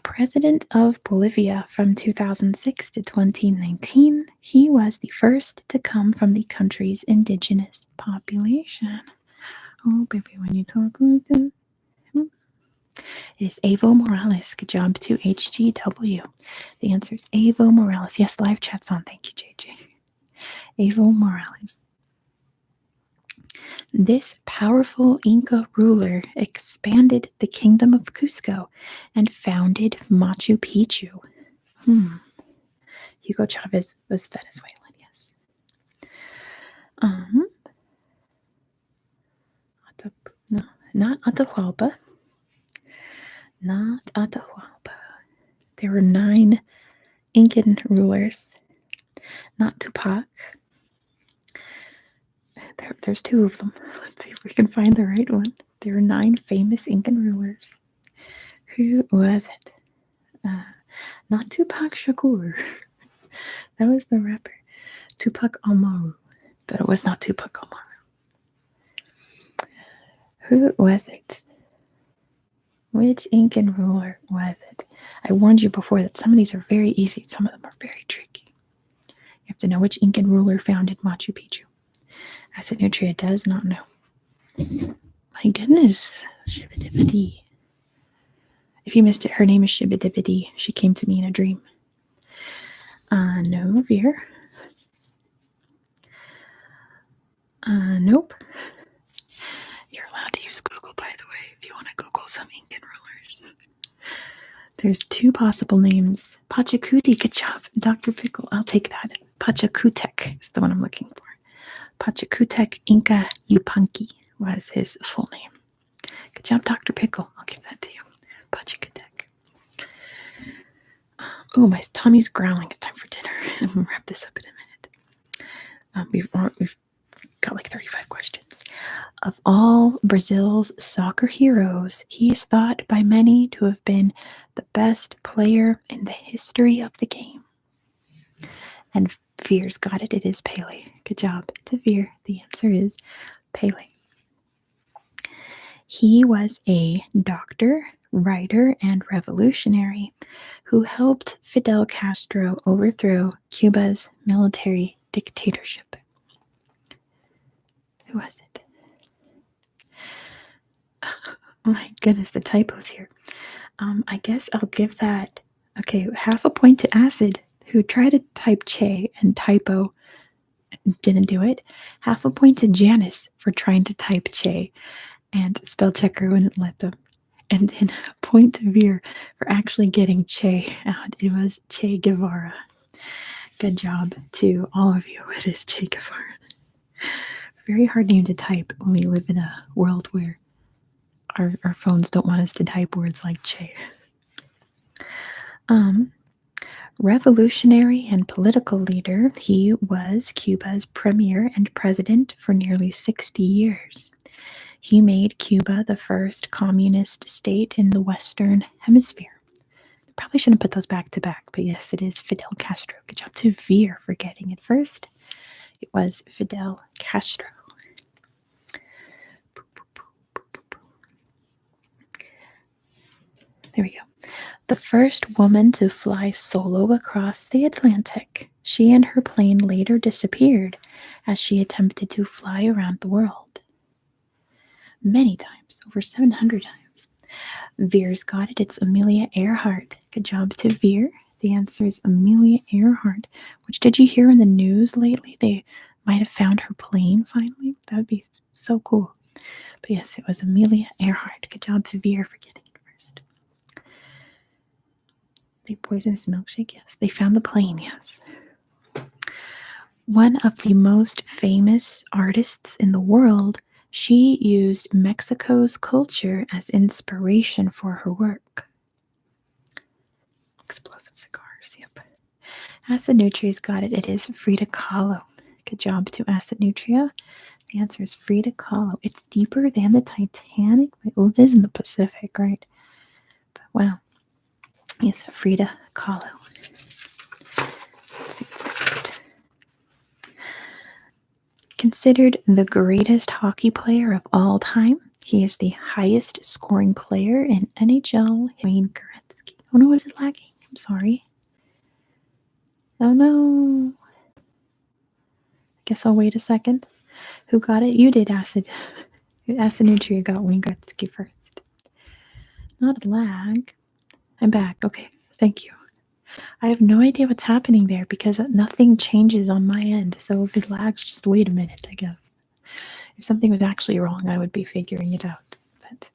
President of Bolivia from 2006 to 2019, he was the first to come from the country's indigenous population. Oh, baby, when you talk like that. It is Evo Morales. Good job to HGW. The answer is Evo Morales. Yes, live chat's on. Thank you, JJ. Evo Morales. This powerful Inca ruler expanded the kingdom of Cusco and founded Machu Picchu. Hugo Chavez was Venezuelan, yes. Not Atahualpa. Not Atahualpa. There were 9 Incan rulers, not Tupac. There's 2 of them. Let's see if we can find the right one. There were 9 famous Incan rulers. Who was it? Not Tupac Shakur. That was the rapper. Tupac Amaru. But it was not Tupac Amaru. Who was it? Which Incan ruler was it? I warned you before that some of these are very easy. Some of them are very tricky. You have to know which Incan ruler founded Machu Picchu. Asset Nutria does not know. My goodness. Shibidibidi. If you missed it, her name is Shibidibidi. She came to me in a dream. No, Veer. Nope. You're allowed to use Google, by the way, if you want to Google some Incan rulers. There's 2 possible names. Pachacuti, good job, Dr. Pickle. I'll take that. Pachacutec is the one I'm looking for. Pachacutec Inca Yupanqui was his full name. Good job, Dr. Pickle. I'll give that to you. Pachacutec. Oh, my tummy's growling. It's time for dinner. I'm going to wrap this up in a minute. We've got like 35 questions. Of all Brazil's soccer heroes, he is thought by many to have been the best player in the history of the game. And Veer's got it. It is Pele. Good job to Veer. The answer is Pele. He was a doctor, writer, and revolutionary who helped Fidel Castro overthrow Cuba's military dictatorship. Who was it? Oh my goodness, the typos here. I guess I'll give that, half a point to Acid, who tried to type Che and typo, didn't do it. Half a point to Janice for trying to type Che, and spell checker wouldn't let them. And then a point to Veer for actually getting Che out. It was Che Guevara. Good job to all of you. It is Che Guevara. Very hard name to type when we live in a world where our phones don't want us to type words like Che. Revolutionary and political leader, he was Cuba's premier and president for nearly 60 years. He made Cuba the first communist state in the Western Hemisphere. Probably shouldn't put those back to back, but yes, it is Fidel Castro. Good job to Veer for getting it first. It was Fidel Castro. There we go. The first woman to fly solo across the Atlantic. She and her plane later disappeared as she attempted to fly around the world. Many times, over 700 times. Veer's got it. It's Amelia Earhart. Good job to Veer. The answer is Amelia Earhart. Which, did you hear in the news lately? They might have found her plane finally. That would be so cool. But yes, it was Amelia Earhart. Good job to Veer for getting it first. They poisonous milkshake? Yes. They found the plane? Yes. One of the most famous artists in the world, she used Mexico's culture as inspiration for her work. Explosive cigars, yep. Acid Nutria's got it. It is Frida Kahlo. Good job to Acid Nutria. The answer is Frida Kahlo. It's deeper than the Titanic. Well, it is in the Pacific, right? But wow. Yes, Frida Kahlo. Let's see what's next. Considered the greatest hockey player of all time, he is the highest scoring player in NHL. Wayne Gretzky. Oh no, is it lagging? I'm sorry. Oh no. I guess I'll wait a second. Who got it? You did, Acid. Acid Nutria got Wayne Gretzky first. Not a lag. I'm back. Okay, thank you. I have no idea what's happening there because nothing changes on my end. So if it lags, just wait a minute, I guess. If something was actually wrong, I would be figuring it out. But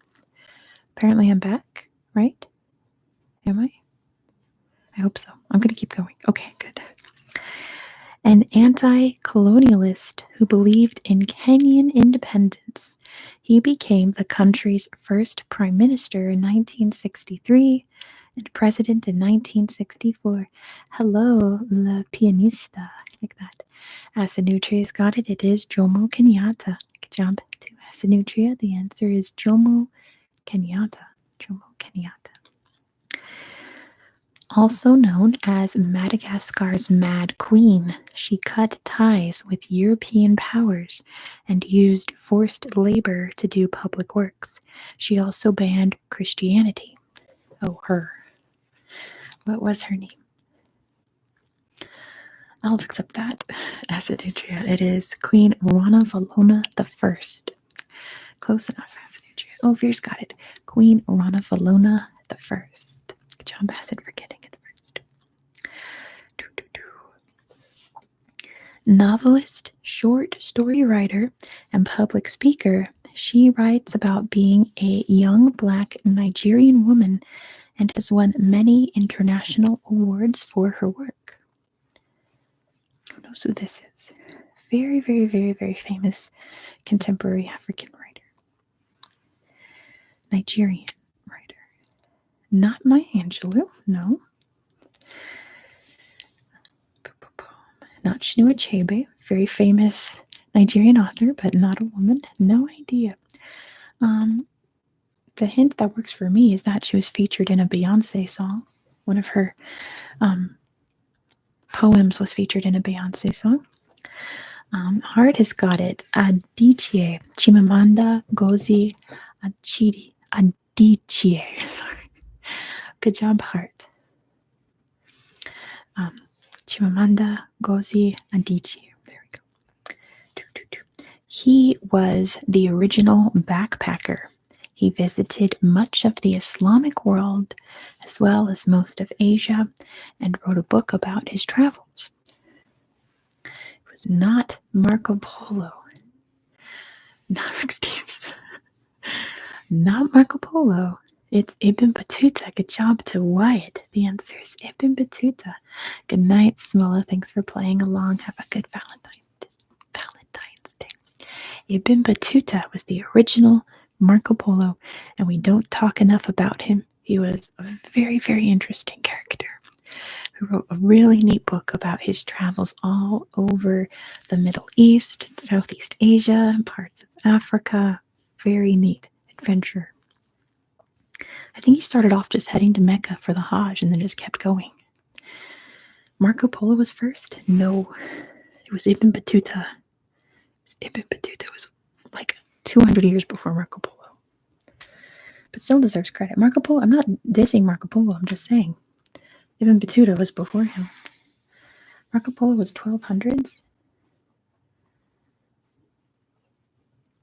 apparently I'm back, right? Am I? I hope so. I'm going to keep going. Okay, good. An anti-colonialist who believed in Kenyan independence. He became the country's first prime minister in 1963 and president in 1964. Hello, la pianista. Like that. Asinutria's got it. It is Jomo Kenyatta. Good job to Asinutria. The answer is Jomo Kenyatta. Jomo Kenyatta. Also known as Madagascar's Mad Queen, she cut ties with European powers and used forced labor to do public works. She also banned Christianity. Oh, her. What was her name? I'll accept that as a nutria. It is Queen Ranavalona the First. Close enough, as a nutria. Oh, Veer's got it. Queen Ranavalona the First. Good job, Bassett, for getting it first. Novelist, short story writer, and public speaker, she writes about being a young black Nigerian woman and has won many international awards for her work. Who knows who this is? Very, very, very, very famous contemporary African writer. Nigerian writer. Not Maya Angelou, no. Not Chinua Achebe, very famous Nigerian author, but not a woman. No idea. The hint that works for me is that she was featured in a Beyonce song. One of her poems was featured in a Beyonce song. Hart has got it. Adichie. Chimamanda Ngozi Adichie. Sorry. Good job, Hart. Chimamanda Ngozi Adichie. There we go. He was the original backpacker. He visited much of the Islamic world as well as most of Asia and wrote a book about his travels. It was not Marco Polo. Not Rick Steves. Not Marco Polo. It's Ibn Battuta. Good job to Wyatt. The answer is Ibn Battuta. Good night, Smolla. Thanks for playing along. Have a good Valentine's Day. Ibn Battuta was the original Marco Polo, and we don't talk enough about him. He was a very, very interesting character who wrote a really neat book about his travels all over the Middle East, Southeast Asia, parts of Africa. Very neat adventure. I think he started off just heading to Mecca for the Hajj and then just kept going. Marco Polo was first? No. It was Ibn Battuta. Ibn Battuta was like 200 years before Marco Polo. But still deserves credit. Marco Polo, I'm not dissing Marco Polo, I'm just saying. Ibn Battuta was before him. Marco Polo was 1200s?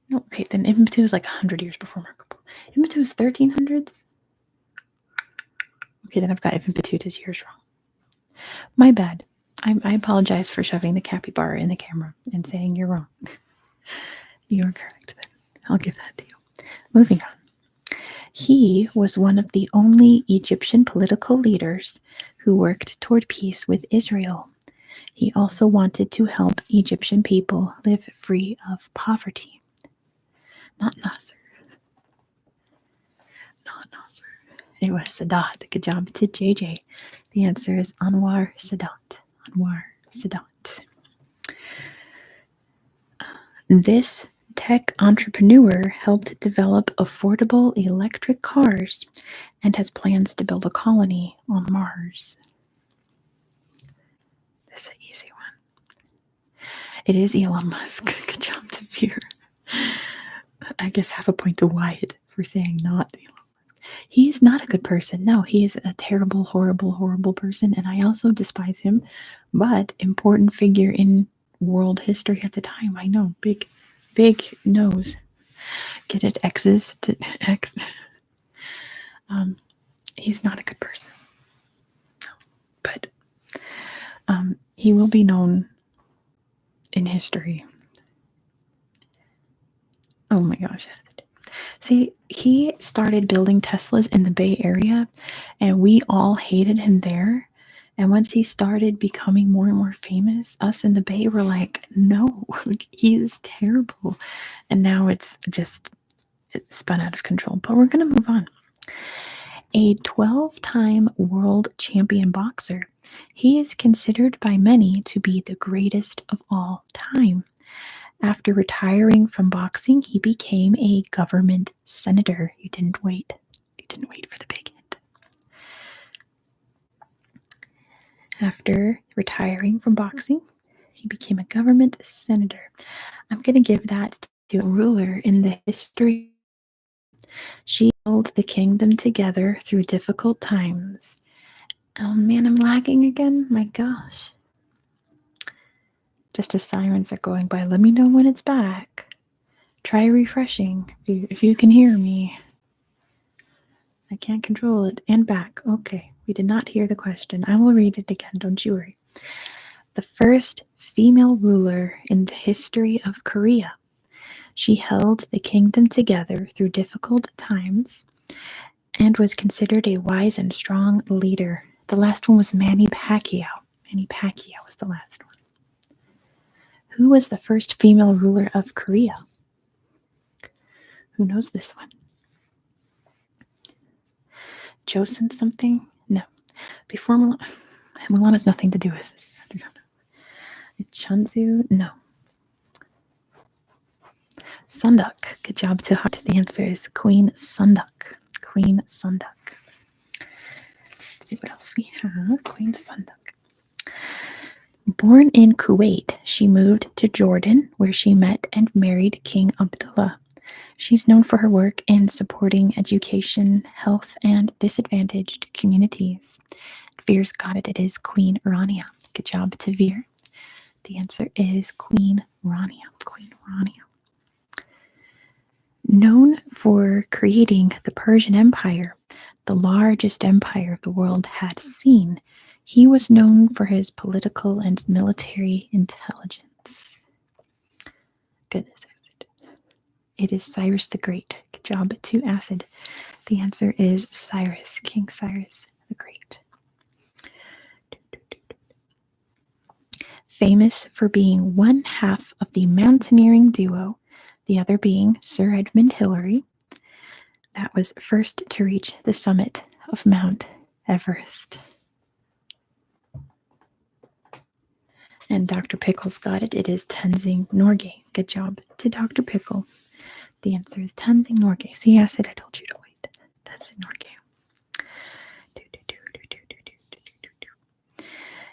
No, okay, then Ibn Battuta was like 100 years before Marco Polo. Ibn Battuta was 1300s? Okay, then I've got Ibn Battuta's years wrong. My bad. I apologize for shoving the capybara in the camera and saying you're wrong. You're correct then. I'll give that to you. Moving on. He was one of the only Egyptian political leaders who worked toward peace with Israel. He also wanted to help Egyptian people live free of poverty. Not Nasser. Not Nasser. It was Sadat. Good job to JJ. The answer is Anwar Sadat. Anwar Sadat. This tech entrepreneur helped develop affordable electric cars and has plans to build a colony on Mars. That's an easy one. It is Elon Musk. Good job to Veer. I guess half a point to Wyatt for saying not Elon Musk. He is not a good person. No, he is a terrible, horrible, horrible person, and I also despise him, but important figure in world history at the time. I know, big nose. Get it? X's to X. He's not a good person. But he will be known in history. Oh my gosh. See, he started building Teslas in the Bay Area, and we all hated him there. And once he started becoming more and more famous, us in the Bay were like, no, he is terrible. And now it's spun out of control. But we're going to move on. A 12-time world champion boxer, he is considered by many to be the greatest of all time. After retiring from boxing, he became a government senator. You didn't wait. You didn't wait for the big hint. After retiring from boxing, he became a government senator. I'm going to give that to a ruler in the history. She held the kingdom together through difficult times. Oh man, I'm lagging again. My gosh. Just as sirens are going by, let me know when it's back. Try refreshing if you can hear me. I can't control it. And back. Okay, we did not hear the question. I will read it again, don't you worry. The first female ruler in the history of Korea. She held the kingdom together through difficult times and was considered a wise and strong leader. The last one was Manny Pacquiao. Manny Pacquiao was the last one. Who was the first female ruler of Korea? Who knows this one? Joseon something? No. Before Mulan. Mulan has nothing to do with this. I don't know. Chunzu? No. Sunduk. Good job to Hot. The answer is Queen Sunduk. Queen Sunduk. Let's see what else we have. Queen Sunduk. Born in Kuwait, she moved to Jordan, where she met and married King Abdullah. She's known for her work in supporting education, health, and disadvantaged communities. Veer's got it. It is Queen Rania. Good job to Veer. The answer is Queen Rania. Queen Rania. Known for creating the Persian Empire, the largest empire the world had seen, he was known for his political and military intelligence. Goodness, Acid. It is Cyrus the Great. Good job to Acid. The answer is Cyrus, King Cyrus the Great. Famous for being one half of the mountaineering duo, the other being Sir Edmund Hillary, that was first to reach the summit of Mount Everest. And Dr. Pickle's got it. It is Tenzing Norgay. Good job to Dr. Pickle. The answer is Tenzing Norgay. See, I said I told you to wait. Tenzing Norgay.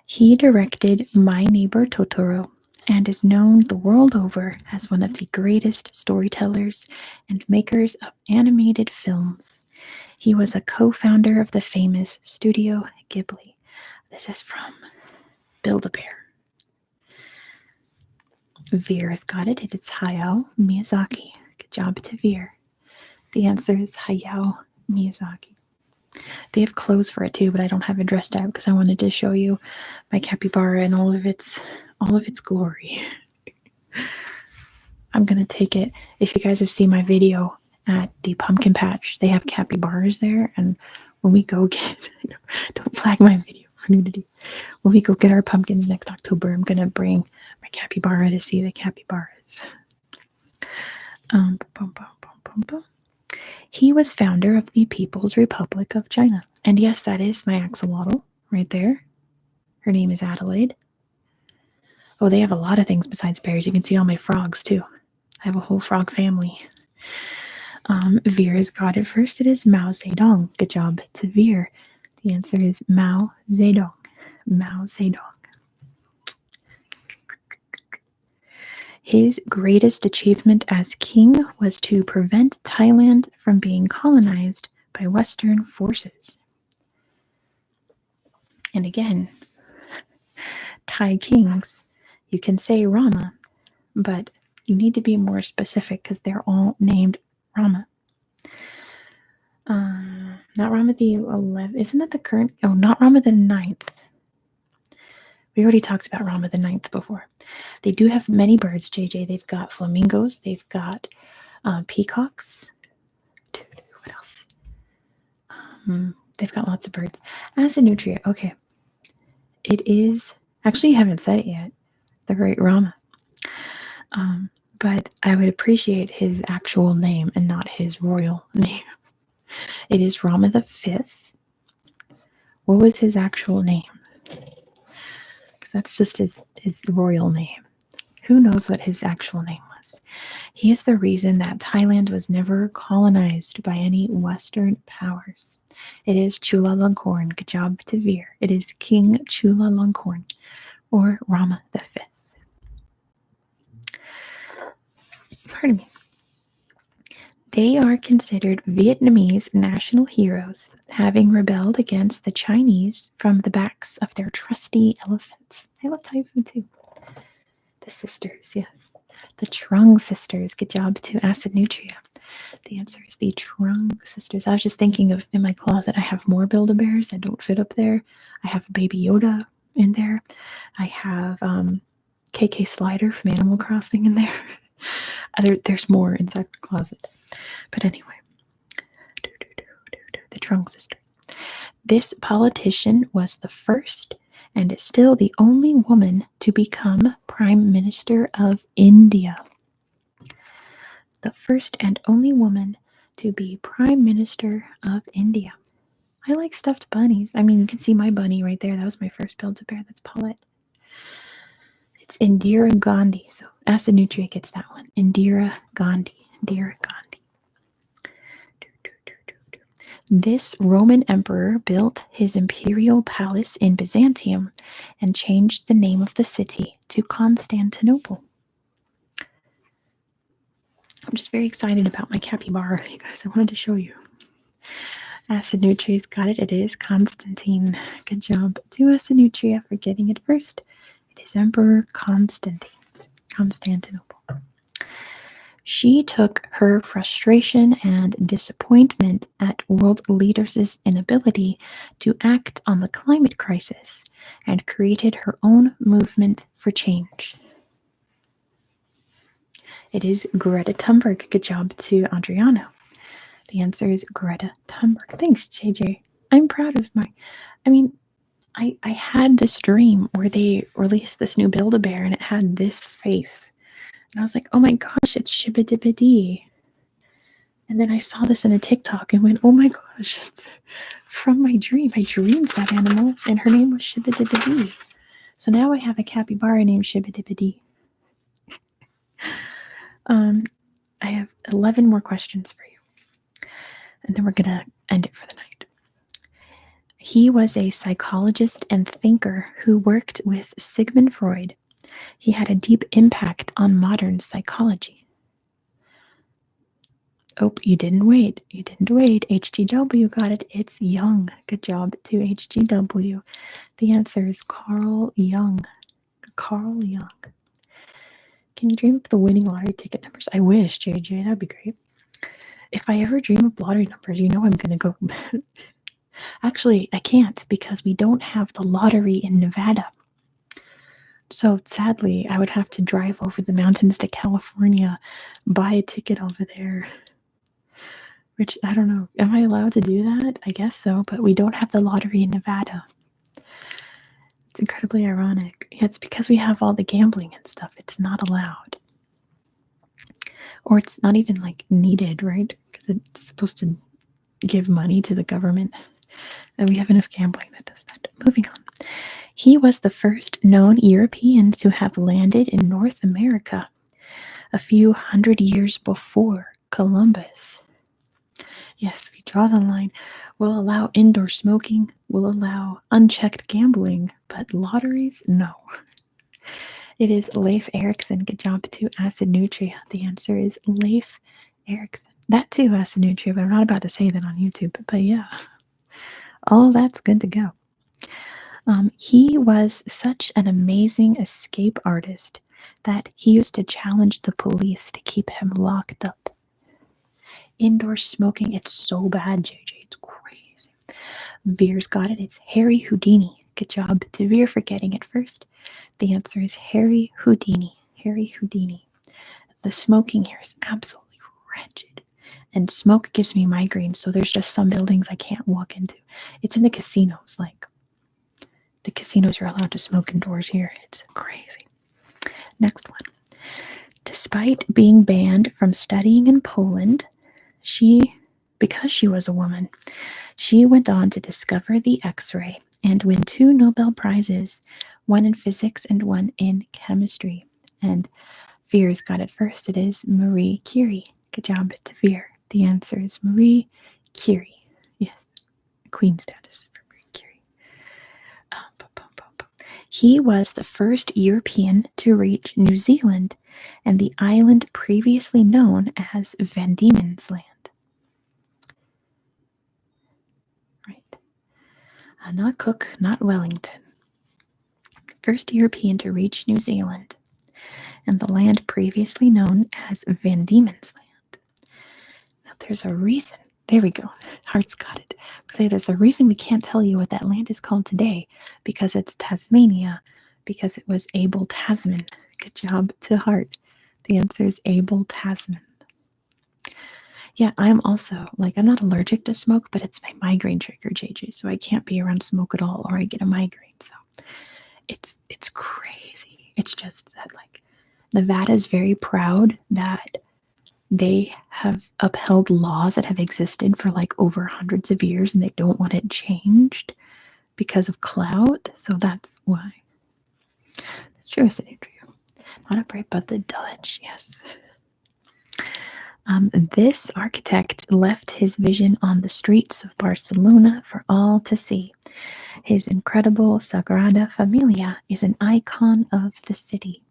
He directed My Neighbor Totoro and is known the world over as one of the greatest storytellers and makers of animated films. He was a co-founder of the famous Studio Ghibli. This is from Build-A-Bear. Veer has got it. It is Hayao Miyazaki. Good job to Veer. The answer is Hayao Miyazaki. They have clothes for it too, but I don't have it dressed out because I wanted to show you my capybara in all of its glory. I'm gonna take it. If you guys have seen my video at the pumpkin patch, they have capybaras there, and when we go get don't flag my video for nudity. When we go get our pumpkins next October, I'm gonna bring my capybara to see the capybaras. He was founder of the People's Republic of China. And yes, that is my axolotl right there. Her name is Adelaide. Oh, they have a lot of things besides bears. You can see all my frogs too. I have a whole frog family. Veer's got it first. It is Mao Zedong. Good job to Veer. The answer is Mao Zedong. Mao Zedong. His greatest achievement as king was to prevent Thailand from being colonized by Western forces. And again, Thai kings, you can say Rama, but you need to be more specific because they're all named Rama. Not Rama the 11th. Isn't that the current? Oh, not Rama the 9th. We already talked about Rama the 9th before. They do have many birds, JJ. They've got flamingos. They've got peacocks. What else? They've got lots of birds. As a nutria, okay. It is, actually you haven't said it yet, the great Rama. But I would appreciate his actual name and not his royal name. It is Rama V. What was his actual name? Because that's just his royal name. Who knows what his actual name was? He is the reason that Thailand was never colonized by any Western powers. It is Chulalongkorn, Gajab Tavir. It is King Chulalongkorn, or Rama V. Pardon me. They are considered Vietnamese national heroes, having rebelled against the Chinese from the backs of their trusty elephants. I love Thai food too. The sisters, yes. The Trung sisters. Good job to Acid Nutria. The answer is the Trung sisters. I was just thinking of, in my closet, I have more Build-A-Bears that don't fit up there. I have Baby Yoda in there. I have KK Slider from Animal Crossing in there. There's more inside my closet. But anyway, the Trung sisters. This politician was the first and is still the only woman to become Prime Minister of India. The first and only woman to be Prime Minister of India. I like stuffed bunnies. I mean, you can see my bunny right there. That was my first Build-A-Bear. That's Paulette. It's Indira Gandhi. So Acid Nutria gets that one. Indira Gandhi. Indira Gandhi. This Roman emperor built his imperial palace in Byzantium and changed the name of the city to Constantinople. I'm just very excited about my capybara, you guys. I wanted to show you. Acid Nutria's got it. It is Constantine. Good job to Acid Nutria for getting it first. It is Emperor Constantine. Constantinople. She took her frustration and disappointment at world leaders' inability to act on the climate crisis and created her own movement for change. It is Greta Thunberg. Good job to Adriano. The answer is Greta Thunberg. Thanks, JJ. I'm proud of I had this dream where they released this new Build-A-Bear and it had this face. And I was like, oh my gosh, it's Shibidi. And then I saw this in a TikTok and went, oh my gosh, it's from my dream. I dreamed that animal and her name was Shibidi. So now I have a capybara named Shibidi. I have 11 more questions for you. And then we're going to end it for the night. He was a psychologist and thinker who worked with Sigmund Freud. He had a deep impact on modern psychology. Oh, you didn't wait. You didn't wait. HGW got it. It's Jung. Good job to HGW. The answer is Carl Jung. Carl Jung. Can you dream up the winning lottery ticket numbers? I wish, JJ. That'd be great. If I ever dream up lottery numbers, you know I'm going to go. Actually, I can't because we don't have the lottery in Nevada. So sadly, I would have to drive over the mountains to California, buy a ticket over there. Which, I don't know. Am I allowed to do that? I guess so, but we don't have the lottery in Nevada. It's incredibly ironic. Yeah, it's because we have all the gambling and stuff. It's not allowed. Or it's not even like needed, right? Because it's supposed to give money to the government. And we have enough gambling that does that. Moving on. He was the first known European to have landed in North America a few hundred years before Columbus. Yes, we draw the line. We'll allow indoor smoking. We'll allow unchecked gambling. But lotteries, no. It is Leif Erikson. Good job to Acid Nutria. The answer is Leif Erikson. That too, Acid Nutria, but I'm not about to say that on YouTube. But yeah, all that's good to go. He was such an amazing escape artist that he used to challenge the police to keep him locked up. Indoor smoking, it's so bad, JJ. It's crazy. Veer's got it. It's Harry Houdini. Good job to Veer for getting it first. The answer is Harry Houdini. Harry Houdini. The smoking here is absolutely wretched. And smoke gives me migraines, so there's just some buildings I can't walk into. It's in the casinos, like the casinos you're allowed to smoke indoors here. It's crazy. Next one. Despite being banned from studying in Poland, she because she was a woman, she went on to discover the X-ray and win 2 Nobel Prizes, one in physics and one in chemistry. And Veer's got it first. It is Marie Curie. Good job to Veer. The answer is Marie Curie. Yes, queen status for Marie Curie. He was the first European to reach New Zealand and the island previously known as Van Diemen's Land. Right. Not Cook, not Wellington. First European to reach New Zealand and the land previously known as Van Diemen's Land. Now there's a reason. There we go. Hart's got it. Say there's a reason we can't tell you what that land is called today, because it's Tasmania, because it was Abel Tasman. Good job to Hart. The answer is Abel Tasman. Yeah, I'm also, I'm not allergic to smoke, but it's my migraine trigger, JJ, so I can't be around smoke at all or I get a migraine. So it's crazy. It's just that, Nevada is very proud that they have upheld laws that have existed for over hundreds of years and they don't want it changed because of clout. So that's why. It's true, isn't it? Not upright, but the Dutch, yes. This architect left his vision on the streets of Barcelona for all to see. His incredible Sagrada Familia is an icon of the city.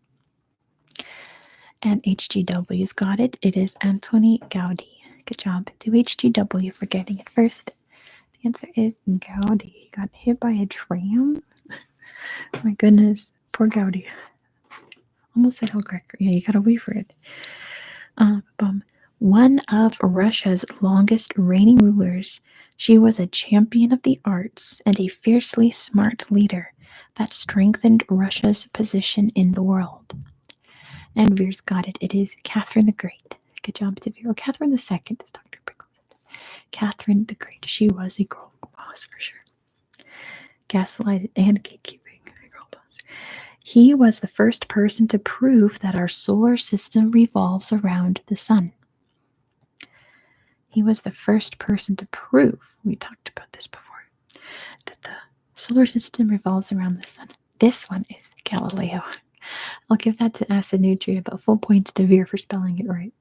And HGW's got it. It is Antoni Gaudi. Good job to HGW for getting it first. The answer is Gaudi. He got hit by a tram. My goodness. Poor Gaudi. Almost said Hellcracker. Yeah, you gotta wait for it. One of Russia's longest reigning rulers, she was a champion of the arts and a fiercely smart leader that strengthened Russia's position in the world. And Veer's got it. It is Catherine the Great. Good job to Veer. Or Catherine the Second, as Dr. Pickles said. Catherine the Great. She was a girl boss for sure. Gaslighted and gatekeeping. Girl boss. He was the first person to prove that our solar system revolves around the sun. He was the first person to prove, we talked about this before, that the solar system revolves around the sun. This one is Galileo. I'll give that to Acid Nutria, but full points to Veer for spelling it right.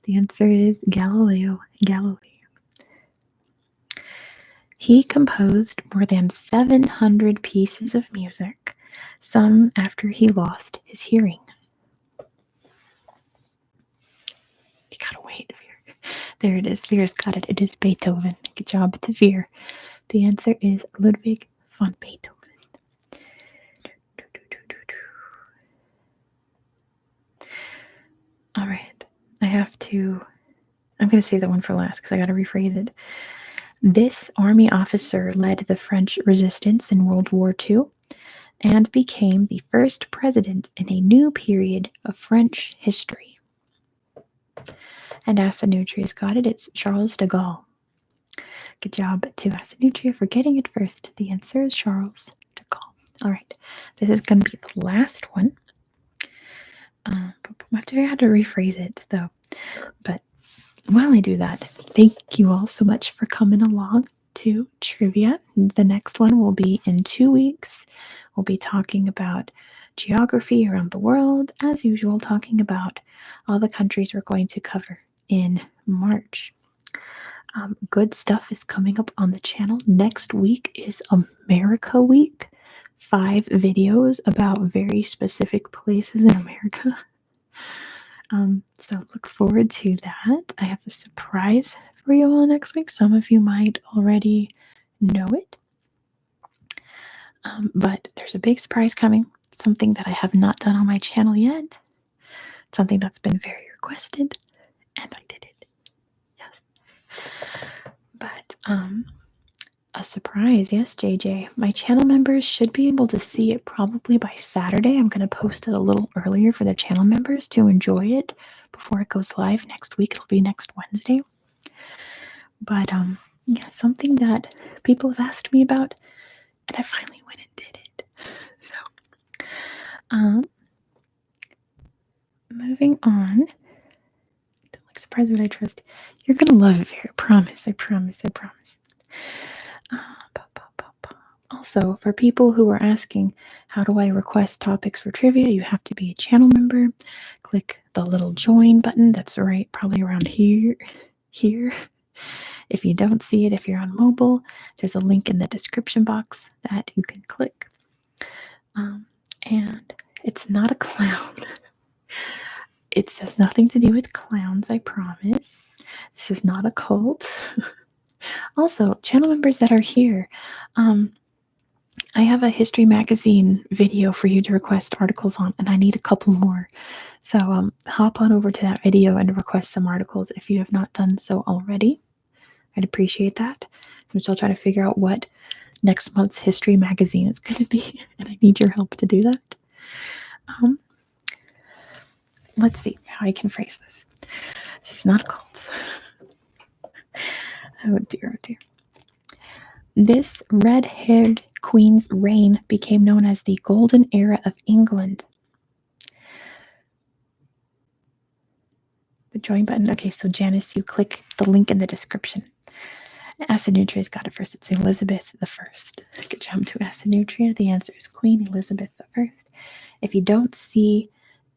The answer is Galileo Galilei. He composed more than 700 pieces of music, some after he lost his hearing. You gotta wait, Veer. There it is. Veer's got it. It is Beethoven. Good job to Veer. The answer is Ludwig von Beethoven. All right. I'm going to save that one for last because I got to rephrase it. This army officer led the French resistance in World War II and became the first president in a new period of French history. And Asanutria got it. It's Charles de Gaulle. Good job to Asanutria for getting it first. The answer is Charles de Gaulle. All right. This is going to be the last one. I have to figure out how to rephrase it, though. But while I do that, thank you all so much for coming along to trivia. The next one will be in 2 weeks. We'll be talking about geography around the world, as usual, talking about all the countries we're going to cover in March. Good stuff is coming up on the channel. Next week is America Week. 5 videos about very specific places in America. So look forward to that. I have a surprise for you all next week. Some of you might already know it. But there's a big surprise coming. Something that I have not done on my channel yet. Something that's been very requested. And I did it. Yes. But a surprise, yes, JJ. My channel members should be able to see it probably by Saturday. I'm going to post it a little earlier for the channel members to enjoy it before it goes live next week. It'll be next Wednesday. But yeah, something that people have asked me about, and I finally went and did it. So, moving on. Don't Surprise what I trust. You're gonna love it, Vera. Promise. I promise. I promise. Also, for people who are asking, how do I request topics for trivia? You have to be a channel member. Click the little join button that's right probably around here. Here. If you don't see it, if you're on mobile, there's a link in the description box that you can click. And it's not a clown. It has nothing to do with clowns, I promise. This is not a cult. Also, channel members that are here, I have a history magazine video for you to request articles on, and I need a couple more. So hop on over to that video and request some articles if you have not done so already. I'd appreciate that. So I'm still trying to figure out what next month's history magazine is going to be, and I need your help to do that. Let's see how I can phrase this. This is not a cult. Oh dear, oh dear. This red-haired queen's reign became known as the Golden Era of England. The join button. Okay, so Janice, you click the link in the description. Asinutria got it first. It's Elizabeth I. Good job to Asinutria. The answer is Queen Elizabeth I. If you don't see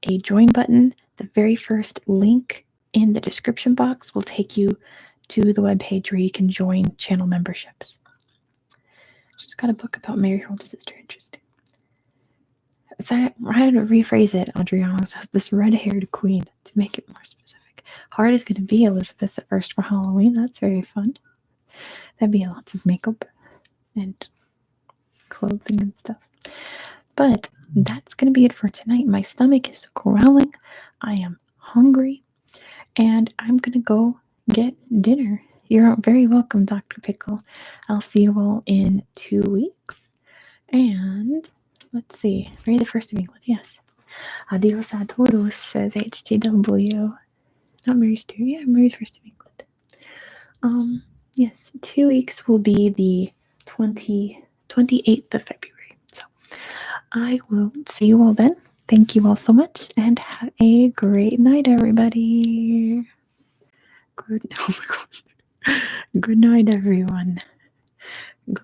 a join button, the very first link in the description box will take you to the webpage where you can join channel memberships. She's got a book about Mary her older sister. Interesting. So I had to rephrase it. Adriana says this red-haired queen to make it more specific. Hard is going to be Elizabeth I for Halloween. That's very fun. That'd be lots of makeup and clothing and stuff. But that's going to be it for tonight. My stomach is growling. I am hungry. And I'm going to go get dinner. You're very welcome, Dr. Pickle. I'll see you all in 2 weeks. And let's see. Mary the First of England. Yes. Adios a todos, says HGW. Not Mary Stuart. Yeah, Mary the First of England. Yes, 2 weeks will be the 28th of February. So I will see you all then. Thank you all so much, and have a great night, everybody. Oh my gosh. Good night, everyone. Good.